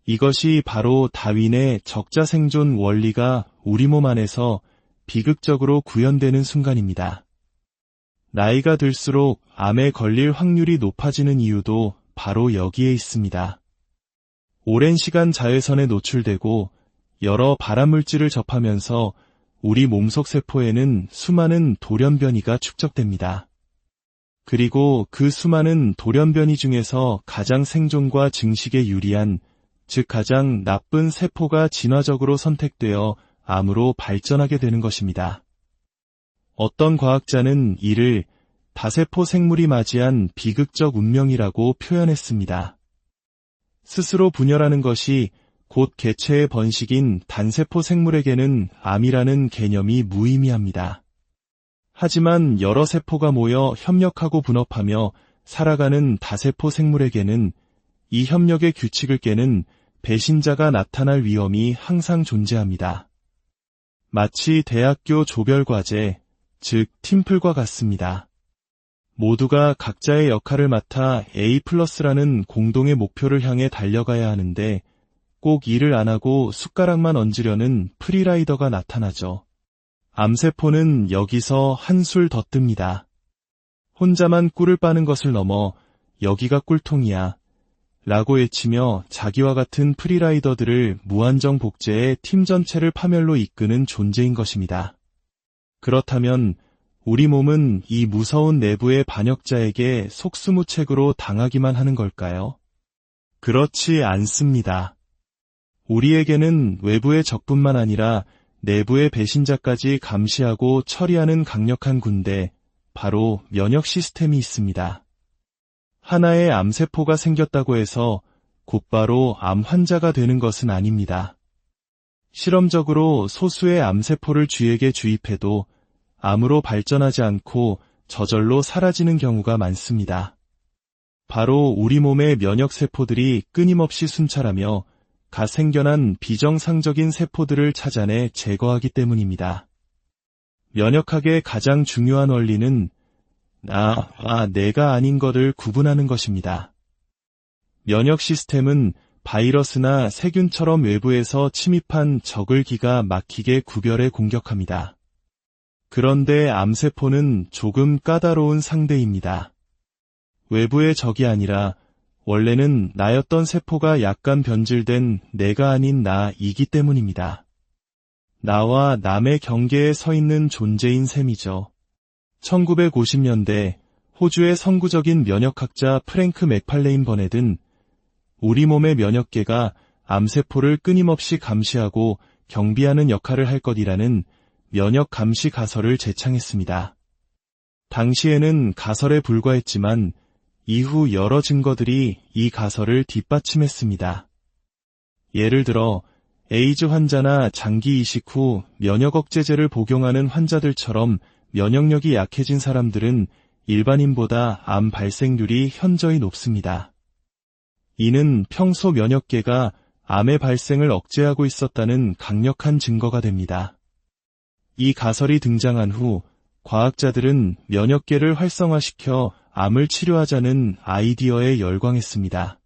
이것이 바로 다윈의 적자생존 원리가 우리 몸 안에서 비극적으로 구현되는 순간입니다. 나이가 들수록 암에 걸릴 확률이 높아지는 이유도 바로 여기에 있습니다. 오랜 시간 자외선에 노출되고 여러 발암물질을 접하면서 우리 몸속 세포에는 수많은 돌연변이가 축적됩니다. 그리고 그 수많은 돌연변이 중에서 가장 생존과 증식에 유리한, 즉 가장 나쁜 세포가 진화적으로 선택되어 암으로 발전하게 되는 것입니다. 어떤 과학자는 이를 다세포 생물이 맞이한 비극적 운명이라고 표현했습니다. 스스로 분열하는 것이 곧 개체의 번식인 단세포 생물에게는 암이라는 개념이 무의미합니다. 하지만 여러 세포가 모여 협력하고 분업하며 살아가는 다세포 생물에게는 이 협력의 규칙을 깨는 배신자가 나타날 위험이 항상 존재합니다. 마치 대학교 조별과제, 즉 팀플과 같습니다. 모두가 각자의 역할을 맡아 A+라는 공동의 목표를 향해 달려가야 하는데 꼭 일을 안 하고 숟가락만 얹으려는 프리라이더가 나타나죠. 암세포는 여기서 한술 더 뜹니다. 혼자만 꿀을 빠는 것을 넘어 여기가 꿀통이야 라고 외치며 자기와 같은 프리라이더들을 무한정 복제해 팀 전체를 파멸로 이끄는 존재인 것입니다. 그렇다면 우리 몸은 이 무서운 내부의 반역자에게 속수무책으로 당하기만 하는 걸까요? 그렇지 않습니다. 우리에게는 외부의 적뿐만 아니라 내부의 배신자까지 감시하고 처리하는 강력한 군대, 바로 면역 시스템이 있습니다. 하나의 암세포가 생겼다고 해서 곧바로 암 환자가 되는 것은 아닙니다. 실험적으로 소수의 암세포를 쥐에게 주입해도 암으로 발전하지 않고 저절로 사라지는 경우가 많습니다. 바로 우리 몸의 면역세포들이 끊임없이 순찰하며 갓 생겨난 비정상적인 세포들을 찾아내 제거하기 때문입니다. 면역학의 가장 중요한 원리는 내가 아닌 것을 구분하는 것입니다. 면역 시스템은 바이러스나 세균처럼 외부에서 침입한 적을 기가 막히게 구별해 공격합니다. 그런데 암세포는 조금 까다로운 상대입니다. 외부의 적이 아니라 원래는 나였던 세포가 약간 변질된 내가 아닌 나이기 때문입니다. 나와 남의 경계에 서 있는 존재인 셈이죠. 1950년대 호주의 선구적인 면역학자 프랭크 맥팔레인 버넷은 우리 몸의 면역계가 암세포를 끊임없이 감시하고 경비하는 역할을 할 것이라는 면역 감시 가설을 제창했습니다. 당시에는 가설에 불과했지만 이후 여러 증거들이 이 가설을 뒷받침했습니다. 예를 들어 에이즈 환자나 장기 이식 후 면역 억제제를 복용하는 환자들처럼 면역력이 약해진 사람들은 일반인보다 암 발생률이 현저히 높습니다. 이는 평소 면역계가 암의 발생을 억제하고 있었다는 강력한 증거가 됩니다. 이 가설이 등장한 후 과학자들은 면역계를 활성화시켜 암을 치료하자는 아이디어에 열광했습니다.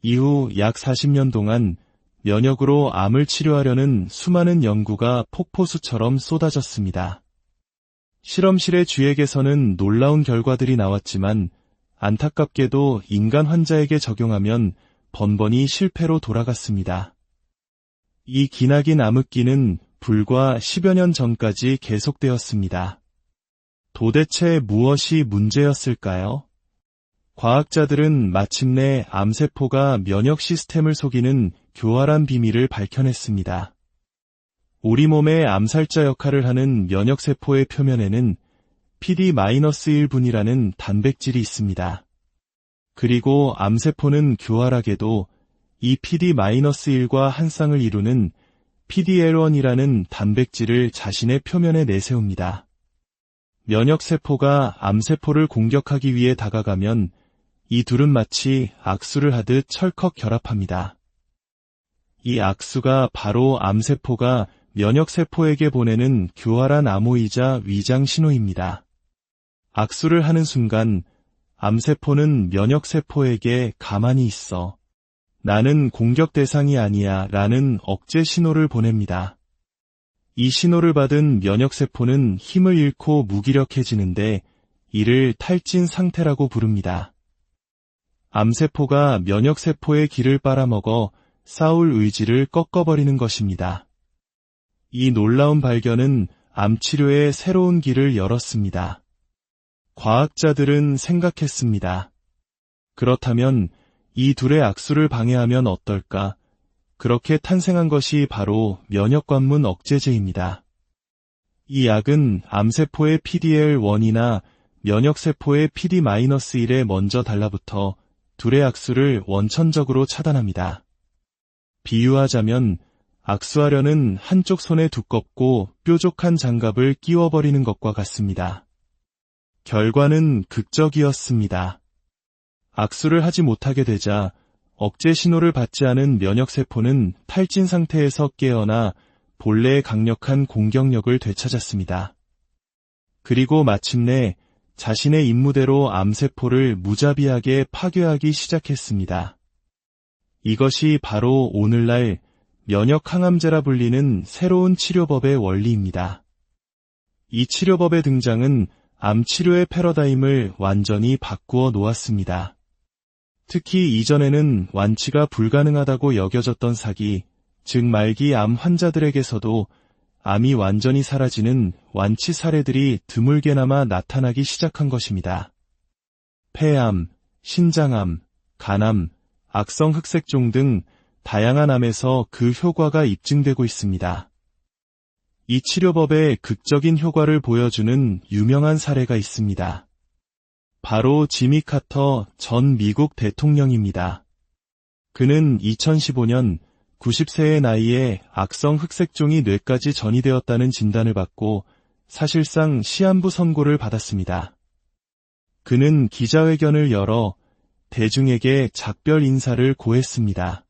이후 약 40년 동안 면역으로 암을 치료하려는 수많은 연구가 폭포수처럼 쏟아졌습니다. 실험실의 쥐에게서는 놀라운 결과들이 나왔지만 안타깝게도 인간 환자에게 적용하면 번번이 실패로 돌아갔습니다. 이 기나긴 암흑기는 불과 10여 년 전까지 계속되었습니다. 도대체 무엇이 문제였을까요? 과학자들은 마침내 암세포가 면역 시스템을 속이는 교활한 비밀을 밝혀냈습니다. 우리 몸의 암살자 역할을 하는 면역세포의 표면에는 PD-1분이라는 단백질이 있습니다. 그리고 암세포는 교활하게도 이 PD-1과 한 쌍을 이루는 PDL1이라는 단백질을 자신의 표면에 내세웁니다. 면역세포가 암세포를 공격하기 위해 다가가면 이 둘은 마치 악수를 하듯 철컥 결합합니다. 이 악수가 바로 암세포가 면역세포에게 보내는 교활한 암호이자 위장 신호입니다. 악수를 하는 순간 암세포는 면역세포에게 가만히 있어. 나는 공격 대상이 아니야 라는 억제 신호를 보냅니다. 이 신호를 받은 면역세포는 힘을 잃고 무기력해지는데 이를 탈진 상태라고 부릅니다. 암세포가 면역세포의 기를 빨아먹어 싸울 의지를 꺾어버리는 것입니다. 이 놀라운 발견은 암치료의 새로운 길을 열었습니다. 과학자들은 생각했습니다. 그렇다면 이 둘의 악수를 방해하면 어떨까? 그렇게 탄생한 것이 바로 면역관문 억제제입니다. 이 약은 암세포의 PDL1이나 면역세포의 PD-1에 먼저 달라붙어 둘의 악수를 원천적으로 차단합니다. 비유하자면 악수하려는 한쪽 손에 두껍고 뾰족한 장갑을 끼워버리는 것과 같습니다. 결과는 극적이었습니다. 악수를 하지 못하게 되자 억제 신호를 받지 않은 면역세포는 탈진 상태에서 깨어나 본래의 강력한 공격력을 되찾았습니다. 그리고 마침내 자신의 임무대로 암세포를 무자비하게 파괴하기 시작했습니다. 이것이 바로 오늘날 면역항암제라 불리는 새로운 치료법의 원리입니다. 이 치료법의 등장은 암치료의 패러다임을 완전히 바꾸어 놓았습니다. 특히 이전에는 완치가 불가능하다고 여겨졌던 사기, 즉 말기 암 환자들에게서도 암이 완전히 사라지는 완치 사례들이 드물게나마 나타나기 시작한 것입니다. 폐암, 신장암, 간암, 악성 흑색종 등 다양한 암에서 그 효과가 입증되고 있습니다. 이 치료법의 극적인 효과를 보여주는 유명한 사례가 있습니다. 바로 지미 카터 전 미국 대통령입니다. 그는 2015년 90세의 나이에 악성 흑색종이 뇌까지 전이되었다는 진단을 받고 사실상 시한부 선고를 받았습니다. 그는 기자회견을 열어 대중에게 작별 인사를 고했습니다.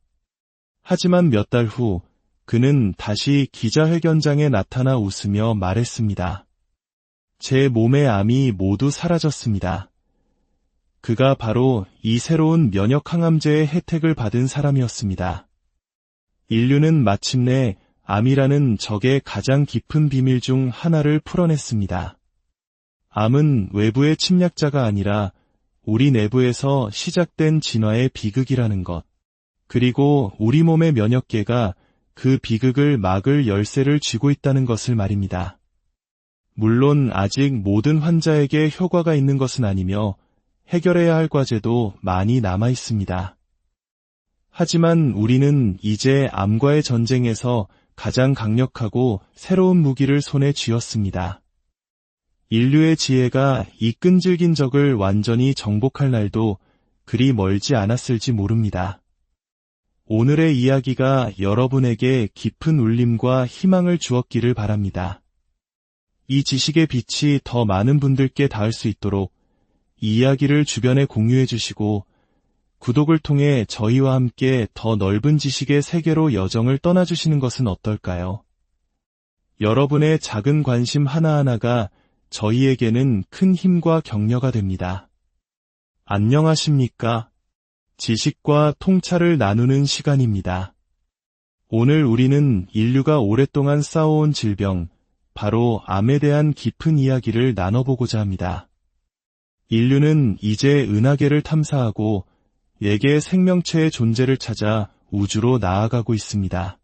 하지만 몇 달 후 그는 다시 기자회견장에 나타나 웃으며 말했습니다. 제 몸의 암이 모두 사라졌습니다. 그가 바로 이 새로운 면역항암제의 혜택을 받은 사람이었습니다. 인류는 마침내 암이라는 적의 가장 깊은 비밀 중 하나를 풀어냈습니다. 암은 외부의 침략자가 아니라 우리 내부에서 시작된 진화의 비극이라는 것. 그리고 우리 몸의 면역계가 그 비극을 막을 열쇠를 쥐고 있다는 것을 말입니다. 물론 아직 모든 환자에게 효과가 있는 것은 아니며 해결해야 할 과제도 많이 남아 있습니다. 하지만 우리는 이제 암과의 전쟁에서 가장 강력하고 새로운 무기를 손에 쥐었습니다. 인류의 지혜가 이 끈질긴 적을 완전히 정복할 날도 그리 멀지 않았을지 모릅니다. 오늘의 이야기가 여러분에게 깊은 울림과 희망을 주었기를 바랍니다. 이 지식의 빛이 더 많은 분들께 닿을 수 있도록 이 이야기를 주변에 공유해 주시고 구독을 통해 저희와 함께 더 넓은 지식의 세계로 여정을 떠나주시는 것은 어떨까요? 여러분의 작은 관심 하나하나가 저희에게는 큰 힘과 격려가 됩니다. 안녕하십니까? 지식과 통찰을 나누는 시간입니다. 오늘 우리는 인류가 오랫동안 쌓아온 질병, 바로 암에 대한 깊은 이야기를 나눠보고자 합니다. 인류는 이제 은하계를 탐사하고 외계 생명체의 존재를 찾아 우주로 나아가고 있습니다.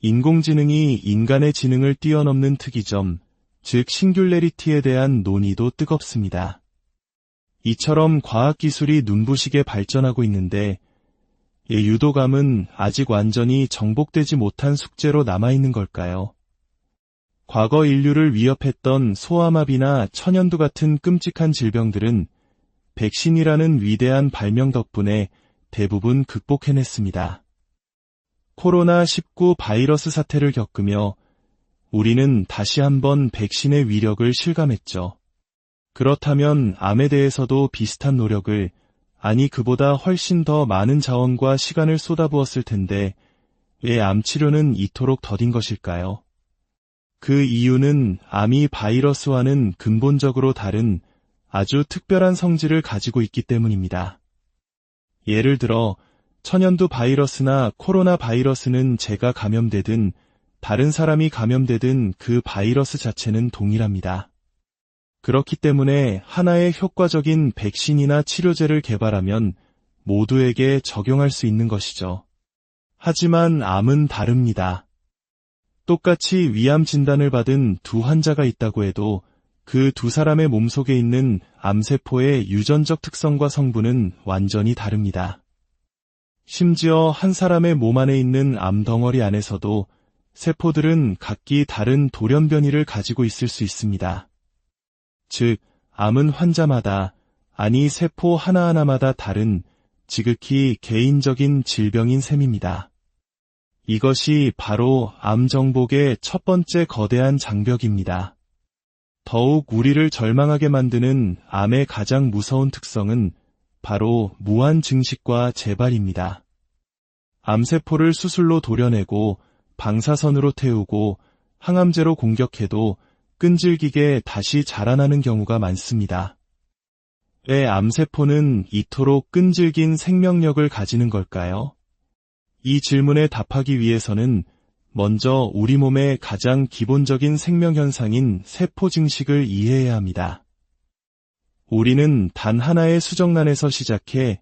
인공지능이 인간의 지능을 뛰어넘는 특이점, 즉 싱귤레리티에 대한 논의도 뜨겁습니다. 이처럼 과학기술이 눈부시게 발전하고 있는데 유도감은 아직 완전히 정복되지 못한 숙제로 남아있는 걸까요? 과거 인류를 위협했던 소아마비나 천연두 같은 끔찍한 질병들은 백신이라는 위대한 발명 덕분에 대부분 극복해냈습니다. 코로나19 바이러스 사태를 겪으며 우리는 다시 한번 백신의 위력을 실감했죠. 그렇다면 암에 대해서도 비슷한 노력을, 아니 그보다 훨씬 더 많은 자원과 시간을 쏟아부었을 텐데 왜 암 치료는 이토록 더딘 것일까요? 그 이유는 암이 바이러스와는 근본적으로 다른 아주 특별한 성질을 가지고 있기 때문입니다. 예를 들어 천연두 바이러스나 코로나 바이러스는 제가 감염되든 다른 사람이 감염되든 그 바이러스 자체는 동일합니다. 그렇기 때문에 하나의 효과적인 백신이나 치료제를 개발하면 모두에게 적용할 수 있는 것이죠. 하지만 암은 다릅니다. 똑같이 위암 진단을 받은 두 환자가 있다고 해도 그 두 사람의 몸속에 있는 암세포의 유전적 특성과 성분은 완전히 다릅니다. 심지어 한 사람의 몸 안에 있는 암덩어리 안에서도 세포들은 각기 다른 돌연 변이를 가지고 있을 수 있습니다. 즉, 암은 환자마다, 아니 세포 하나하나마다 다른 지극히 개인적인 질병인 셈입니다. 이것이 바로 암 정복의 첫 번째 거대한 장벽입니다. 더욱 우리를 절망하게 만드는 암의 가장 무서운 특성은 바로 무한 증식과 재발입니다. 암세포를 수술로 도려내고 방사선으로 태우고 항암제로 공격해도 끈질기게 다시 자라나는 경우가 많습니다. 왜 암세포는 이토록 끈질긴 생명력을 가지는 걸까요? 이 질문에 답하기 위해서는 먼저 우리 몸의 가장 기본적인 생명현상인 세포 증식을 이해해야 합니다. 우리는 단 하나의 수정란에서 시작해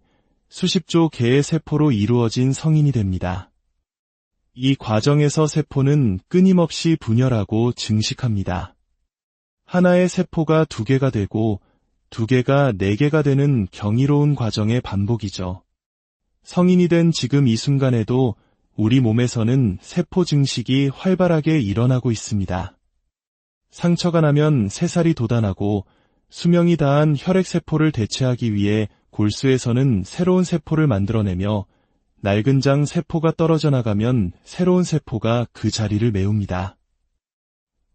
수십조 개의 세포로 이루어진 성인이 됩니다. 이 과정에서 세포는 끊임없이 분열하고 증식합니다. 하나의 세포가 두 개가 되고 두 개가 네 개가 되는 경이로운 과정의 반복이죠. 성인이 된 지금 이 순간에도 우리 몸에서는 세포 증식이 활발하게 일어나고 있습니다. 상처가 나면 새살이 돋아나고 수명이 다한 혈액세포를 대체하기 위해 골수에서는 새로운 세포를 만들어내며 낡은 장 세포가 떨어져 나가면 새로운 세포가 그 자리를 메웁니다.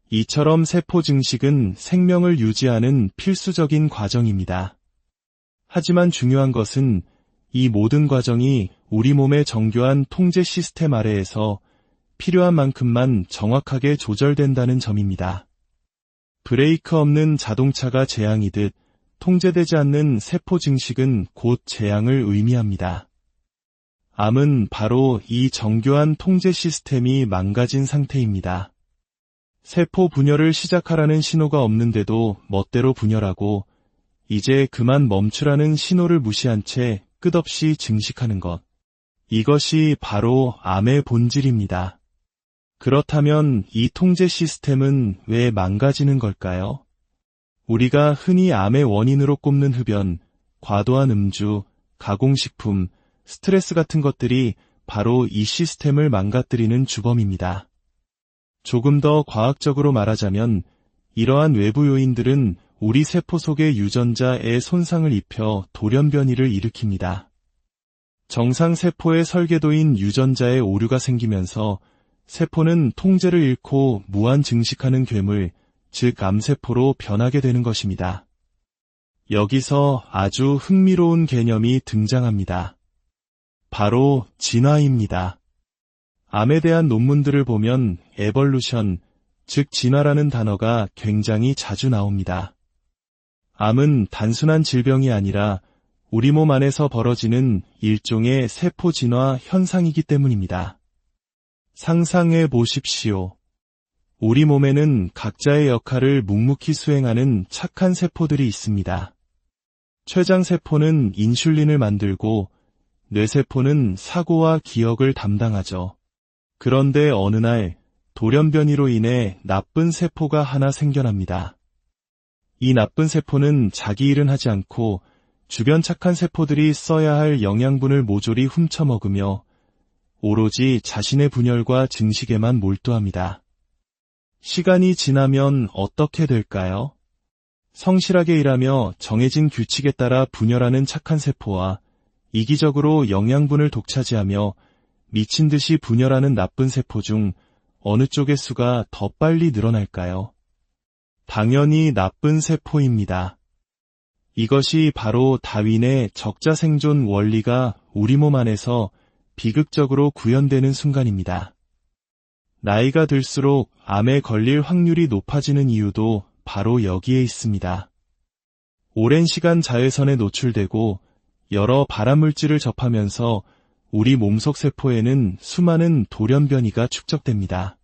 이처럼 세포 증식은 생명을 유지하는 필수적인 과정입니다. 하지만 중요한 것은 이 모든 과정이 우리 몸의 정교한 통제 시스템 아래에서 필요한 만큼만 정확하게 조절된다는 점입니다. 브레이크 없는 자동차가 재앙이듯 통제되지 않는 세포 증식은 곧 재앙을 의미합니다. 암은 바로 이 정교한 통제 시스템이 망가진 상태입니다. 세포 분열을 시작하라는 신호가 없는데도 멋대로 분열하고 이제 그만 멈추라는 신호를 무시한 채 끝없이 증식하는 것. 이것이 바로 암의 본질입니다. 그렇다면 이 통제 시스템은 왜 망가지는 걸까요? 우리가 흔히 암의 원인으로 꼽는 흡연, 과도한 음주, 가공식품, 스트레스 같은 것들이 바로 이 시스템을 망가뜨리는 주범입니다. 조금 더 과학적으로 말하자면 이러한 외부 요인들은 우리 세포 속의 유전자에 손상을 입혀 돌연 변이를 일으킵니다. 정상 세포의 설계도인 유전자에 오류가 생기면서 세포는 통제를 잃고 무한 증식하는 괴물, 즉 암세포로 변하게 되는 것입니다. 여기서 아주 흥미로운 개념이 등장합니다. 바로 진화입니다. 암에 대한 논문들을 보면 에볼루션, 즉 진화라는 단어가 굉장히 자주 나옵니다. 암은 단순한 질병이 아니라 우리 몸 안에서 벌어지는 일종의 세포 진화 현상이기 때문입니다. 상상해 보십시오. 우리 몸에는 각자의 역할을 묵묵히 수행하는 착한 세포들이 있습니다. 췌장세포는 인슐린을 만들고 뇌세포는 사고와 기억을 담당하죠. 그런데 어느 날 돌연 변이로 인해 나쁜 세포가 하나 생겨납니다. 이 나쁜 세포는 자기 일은 하지 않고 주변 착한 세포들이 써야 할 영양분을 모조리 훔쳐먹으며 오로지 자신의 분열과 증식에만 몰두합니다. 시간이 지나면 어떻게 될까요? 성실하게 일하며 정해진 규칙에 따라 분열하는 착한 세포와 이기적으로 영양분을 독차지하며 미친 듯이 분열하는 나쁜 세포 중 어느 쪽의 수가 더 빨리 늘어날까요? 당연히 나쁜 세포입니다. 이것이 바로 다윈의 적자생존 원리가 우리 몸 안에서 비극적으로 구현되는 순간입니다. 나이가 들수록 암에 걸릴 확률이 높아지는 이유도 바로 여기에 있습니다. 오랜 시간 자외선에 노출되고 여러 발암물질을 접하면서 우리 몸속 세포에는 수많은 돌연변이가 축적됩니다.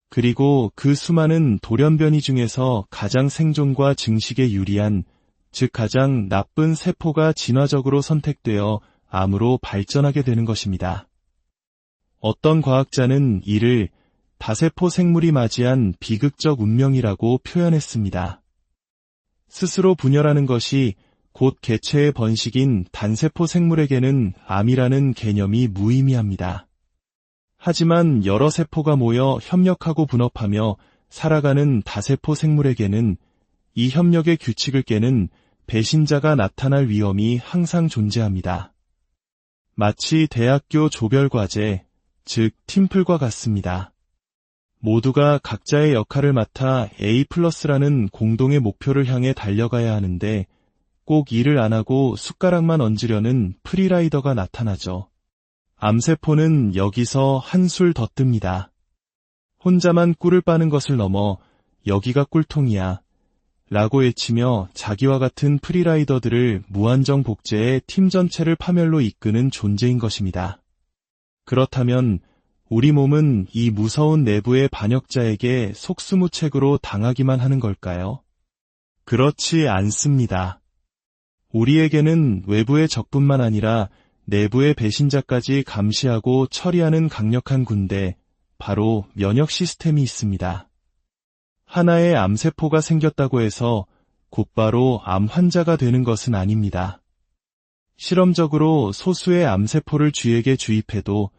그리고 그 수많은 돌연변이 중에서 가장 생존과 증식에 유리한, 즉 가장 나쁜 세포가 진화적으로 선택되어 암으로 발전하게 되는 것입니다. 어떤 과학자는 이를 다세포 생물이 맞이한 비극적 운명이라고 표현했습니다. 스스로 분열하는 것이 곧 개체의 번식인 단세포 생물에게는 암이라는 개념이 무의미합니다. 하지만 여러 세포가 모여 협력하고 분업하며 살아가는 다세포 생물에게는 이 협력의 규칙을 깨는 배신자가 나타날 위험이 항상 존재합니다. 마치 대학교 조별과제, 즉 팀플과 같습니다. 모두가 각자의 역할을 맡아 A+라는 공동의 목표를 향해 달려가야 하는데 꼭 일을 안 하고 숟가락만 얹으려는 프리라이더가 나타나죠. 암세포는 여기서 한술 더 뜹니다. 혼자만 꿀을 빠는 것을 넘어 여기가 꿀통이야 라고 외치며 자기와 같은 프리라이더들을 무한정 복제해 팀 전체를 파멸로 이끄는 존재인 것입니다. 그렇다면 우리 몸은 이 무서운 내부의 반역자에게 속수무책으로 당하기만 하는 걸까요? 그렇지 않습니다. 우리에게는 외부의 적뿐만 아니라 내부의 배신자까지 감시하고 처리하는 강력한 군대, 바로 면역 시스템이 있습니다. 하나의 암세포가 생겼다고 해서 곧바로 암 환자가 되는 것은 아닙니다. 실험적으로 소수의 암세포를 쥐에게 주입해도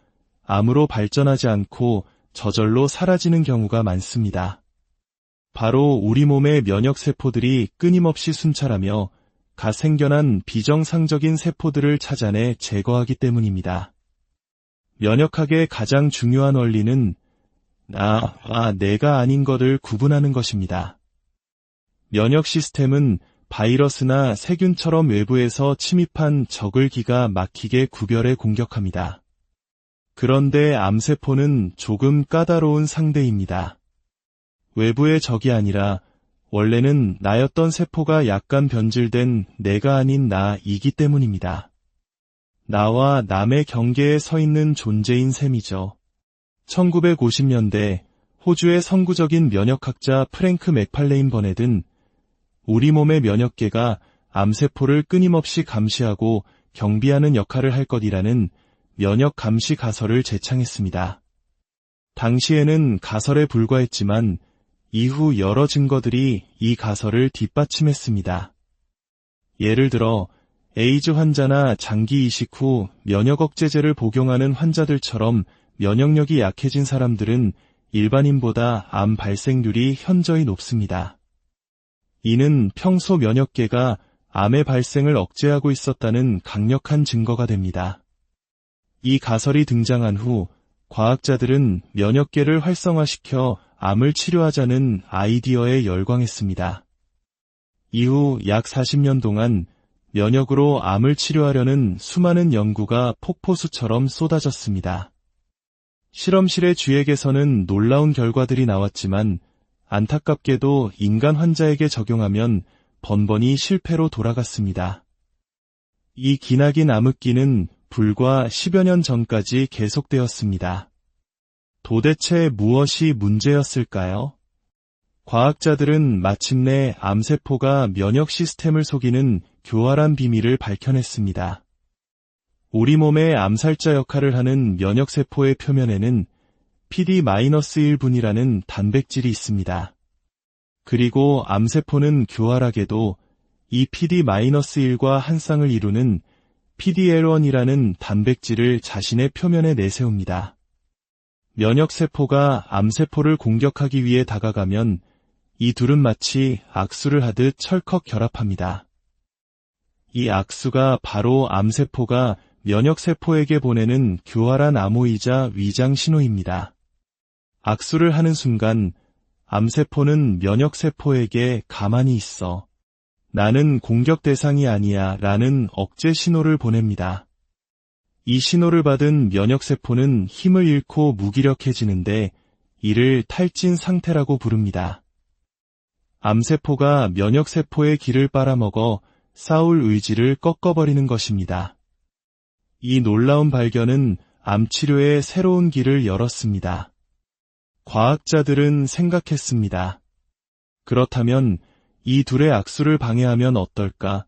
암으로 발전하지 않고 저절로 사라지는 경우가 많습니다. 바로 우리 몸의 면역세포들이 끊임없이 순찰하며 갓 생겨난 비정상적인 세포들을 찾아내 제거하기 때문입니다. 면역학의 가장 중요한 원리는 나와 내가 아닌 것을 구분하는 것입니다. 면역 시스템은 바이러스나 세균처럼 외부에서 침입한 적을 기가 막히게 구별해 공격합니다. 그런데 암세포는 조금 까다로운 상대입니다. 외부의 적이 아니라 원래는 나였던 세포가 약간 변질된 내가 아닌 나이기 때문입니다. 나와 남의 경계에 서 있는 존재인 셈이죠. 1950년대 호주의 선구적인 면역학자 프랭크 맥팔레인 버넷은 우리 몸의 면역계가 암세포를 끊임없이 감시하고 경비하는 역할을 할 것이라는 면역 감시 가설을 제창했습니다. 당시에는 가설에 불과했지만 이후 여러 증거들이 이 가설을 뒷받침했습니다. 예를 들어 에이즈 환자나 장기 이식 후 면역 억제제를 복용하는 환자들처럼 면역력이 약해진 사람들은 일반인보다 암 발생률이 현저히 높습니다. 이는 평소 면역계가 암의 발생을 억제하고 있었다는 강력한 증거가 됩니다. 이 가설이 등장한 후 과학자들은 면역계를 활성화시켜 암을 치료하자는 아이디어에 열광했습니다. 이후 약 40년 동안 면역으로 암을 치료하려는 수많은 연구가 폭포수처럼 쏟아졌습니다. 실험실의 쥐에게서는 놀라운 결과들이 나왔지만 안타깝게도 인간 환자에게 적용하면 번번이 실패로 돌아갔습니다. 이 기나긴 암흑기는 불과 10여 년 전까지 계속되었습니다. 도대체 무엇이 문제였을까요? 과학자들은 마침내 암세포가 면역 시스템을 속이는 교활한 비밀을 밝혀냈습니다. 우리 몸의 암살자 역할을 하는 면역세포의 표면에는 PD-1분이라는 단백질이 있습니다. 그리고 암세포는 교활하게도 이 PD-1과 한 쌍을 이루는 PDL1이라는 단백질을 자신의 표면에 내세웁니다. 면역세포가 암세포를 공격하기 위해 다가가면 이 둘은 마치 악수를 하듯 철컥 결합합니다. 이 악수가 바로 암세포가 면역세포에게 보내는 교활한 암호이자 위장 신호입니다. 악수를 하는 순간 암세포는 면역세포에게 가만히 있어. 나는 공격 대상이 아니야 라는 억제 신호를 보냅니다. 이 신호를 받은 면역세포는 힘을 잃고 무기력해지는데 이를 탈진 상태라고 부릅니다. 암세포가 면역세포의 기를 빨아먹어 싸울 의지를 꺾어버리는 것입니다. 이 놀라운 발견은 암치료의 새로운 길을 열었습니다. 과학자들은 생각했습니다. 그렇다면 이 둘의 악수를 방해하면 어떨까?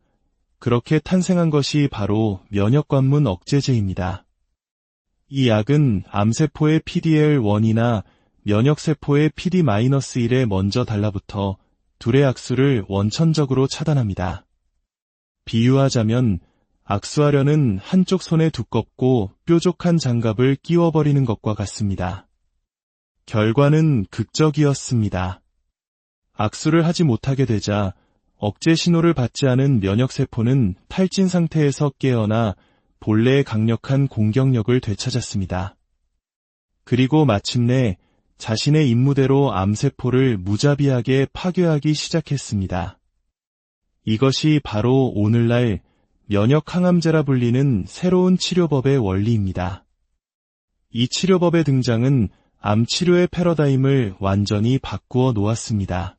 그렇게 탄생한 것이 바로 면역관문 억제제입니다. 이 약은 암세포의 PDL1이나 면역세포의 PD-1에 먼저 달라붙어 둘의 악수를 원천적으로 차단합니다. 비유하자면 악수하려는 한쪽 손에 두껍고 뾰족한 장갑을 끼워버리는 것과 같습니다. 결과는 극적이었습니다. 악수를 하지 못하게 되자 억제 신호를 받지 않은 면역세포는 탈진 상태에서 깨어나 본래의 강력한 공격력을 되찾았습니다. 그리고 마침내 자신의 임무대로 암세포를 무자비하게 파괴하기 시작했습니다. 이것이 바로 오늘날 면역항암제라 불리는 새로운 치료법의 원리입니다. 이 치료법의 등장은 암치료의 패러다임을 완전히 바꾸어 놓았습니다.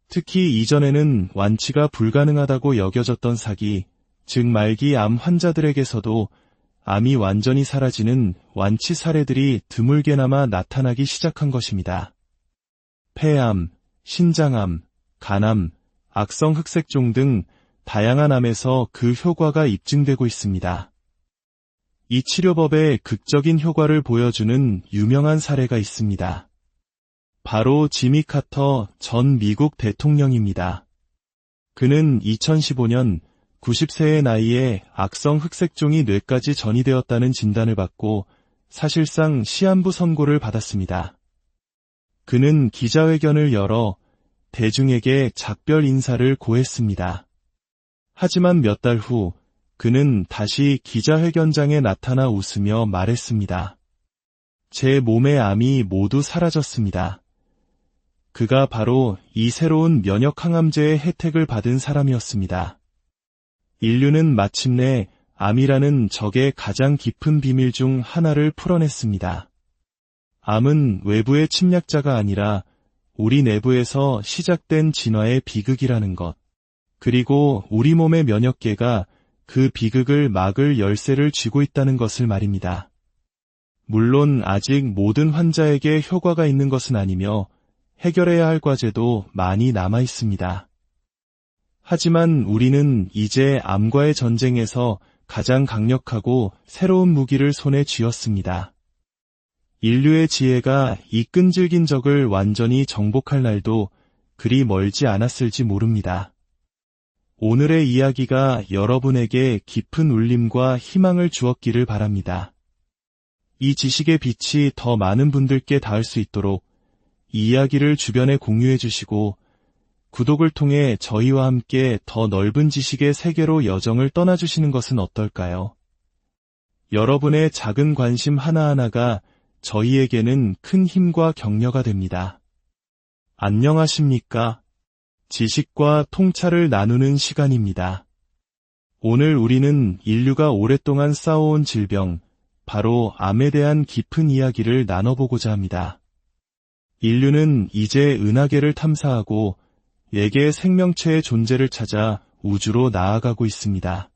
특히 이전에는 완치가 불가능하다고 여겨졌던 사기, 즉 말기 암 환자들에게서도 암이 완전히 사라지는 완치 사례들이 드물게나마 나타나기 시작한 것입니다. 폐암, 신장암, 간암, 악성 흑색종 등 다양한 암에서 그 효과가 입증되고 있습니다. 이 치료법의 극적인 효과를 보여주는 유명한 사례가 있습니다. 바로 지미 카터 전 미국 대통령입니다. 그는 2015년 90세의 나이에 악성 흑색종이 뇌까지 전이되었다는 진단을 받고 사실상 시한부 선고를 받았습니다. 그는 기자회견을 열어 대중에게 작별 인사를 고했습니다. 하지만 몇 달 후 그는 다시 기자회견장에 나타나 웃으며 말했습니다. 제 몸의 암이 모두 사라졌습니다. 그가 바로 이 새로운 면역항암제의 혜택을 받은 사람이었습니다. 인류는 마침내 암이라는 적의 가장 깊은 비밀 중 하나를 풀어냈습니다. 암은 외부의 침략자가 아니라 우리 내부에서 시작된 진화의 비극이라는 것. 그리고 우리 몸의 면역계가 그 비극을 막을 열쇠를 쥐고 있다는 것을 말입니다. 물론 아직 모든 환자에게 효과가 있는 것은 아니며 해결해야 할 과제도 많이 남아 있습니다. 하지만 우리는 이제 암과의 전쟁에서 가장 강력하고 새로운 무기를 손에 쥐었습니다. 인류의 지혜가 이 끈질긴 적을 완전히 정복할 날도 그리 멀지 않았을지 모릅니다. 오늘의 이야기가 여러분에게 깊은 울림과 희망을 주었기를 바랍니다. 이 지식의 빛이 더 많은 분들께 닿을 수 있도록 이 이야기를 주변에 공유해 주시고 구독을 통해 저희와 함께 더 넓은 지식의 세계로 여정을 떠나주시는 것은 어떨까요? 여러분의 작은 관심 하나하나가 저희에게는 큰 힘과 격려가 됩니다. 안녕하십니까? 지식과 통찰을 나누는 시간입니다. 오늘 우리는 인류가 오랫동안 쌓아온 질병, 바로 암에 대한 깊은 이야기를 나눠보고자 합니다. 인류는 이제 은하계를 탐사하고 외계의 생명체의 존재를 찾아 우주로 나아가고 있습니다.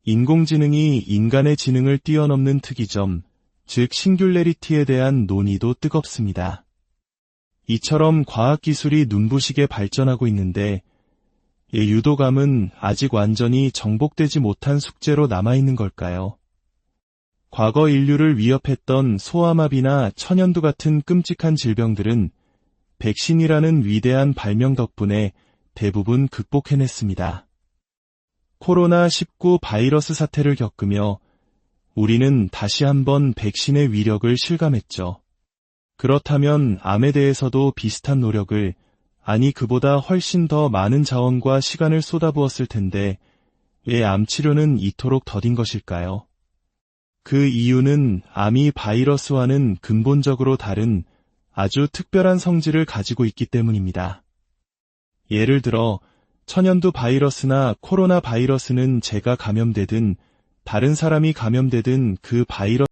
인공지능이 인간의 지능을 뛰어넘는 특이점, 즉 싱귤레리티에 대한 논의도 뜨겁습니다. 이처럼 과학기술이 눈부시게 발전하고 있는데 유도감은 아직 완전히 정복되지 못한 숙제로 남아있는 걸까요? 과거 인류를 위협했던 소아마비나 천연두 같은 끔찍한 질병들은 백신이라는 위대한 발명 덕분에 대부분 극복해냈습니다. 코로나19 바이러스 사태를 겪으며 우리는 다시 한번 백신의 위력을 실감했죠. 그렇다면 암에 대해서도 비슷한 노력을, 아니 그보다 훨씬 더 많은 자원과 시간을 쏟아부었을 텐데 왜 암치료는 이토록 더딘 것일까요? 그 이유는 암이 바이러스와는 근본적으로 다른 아주 특별한 성질을 가지고 있기 때문입니다. 예를 들어 천연두 바이러스나 코로나 바이러스는 제가 감염되든 다른 사람이 감염되든 그 바이러스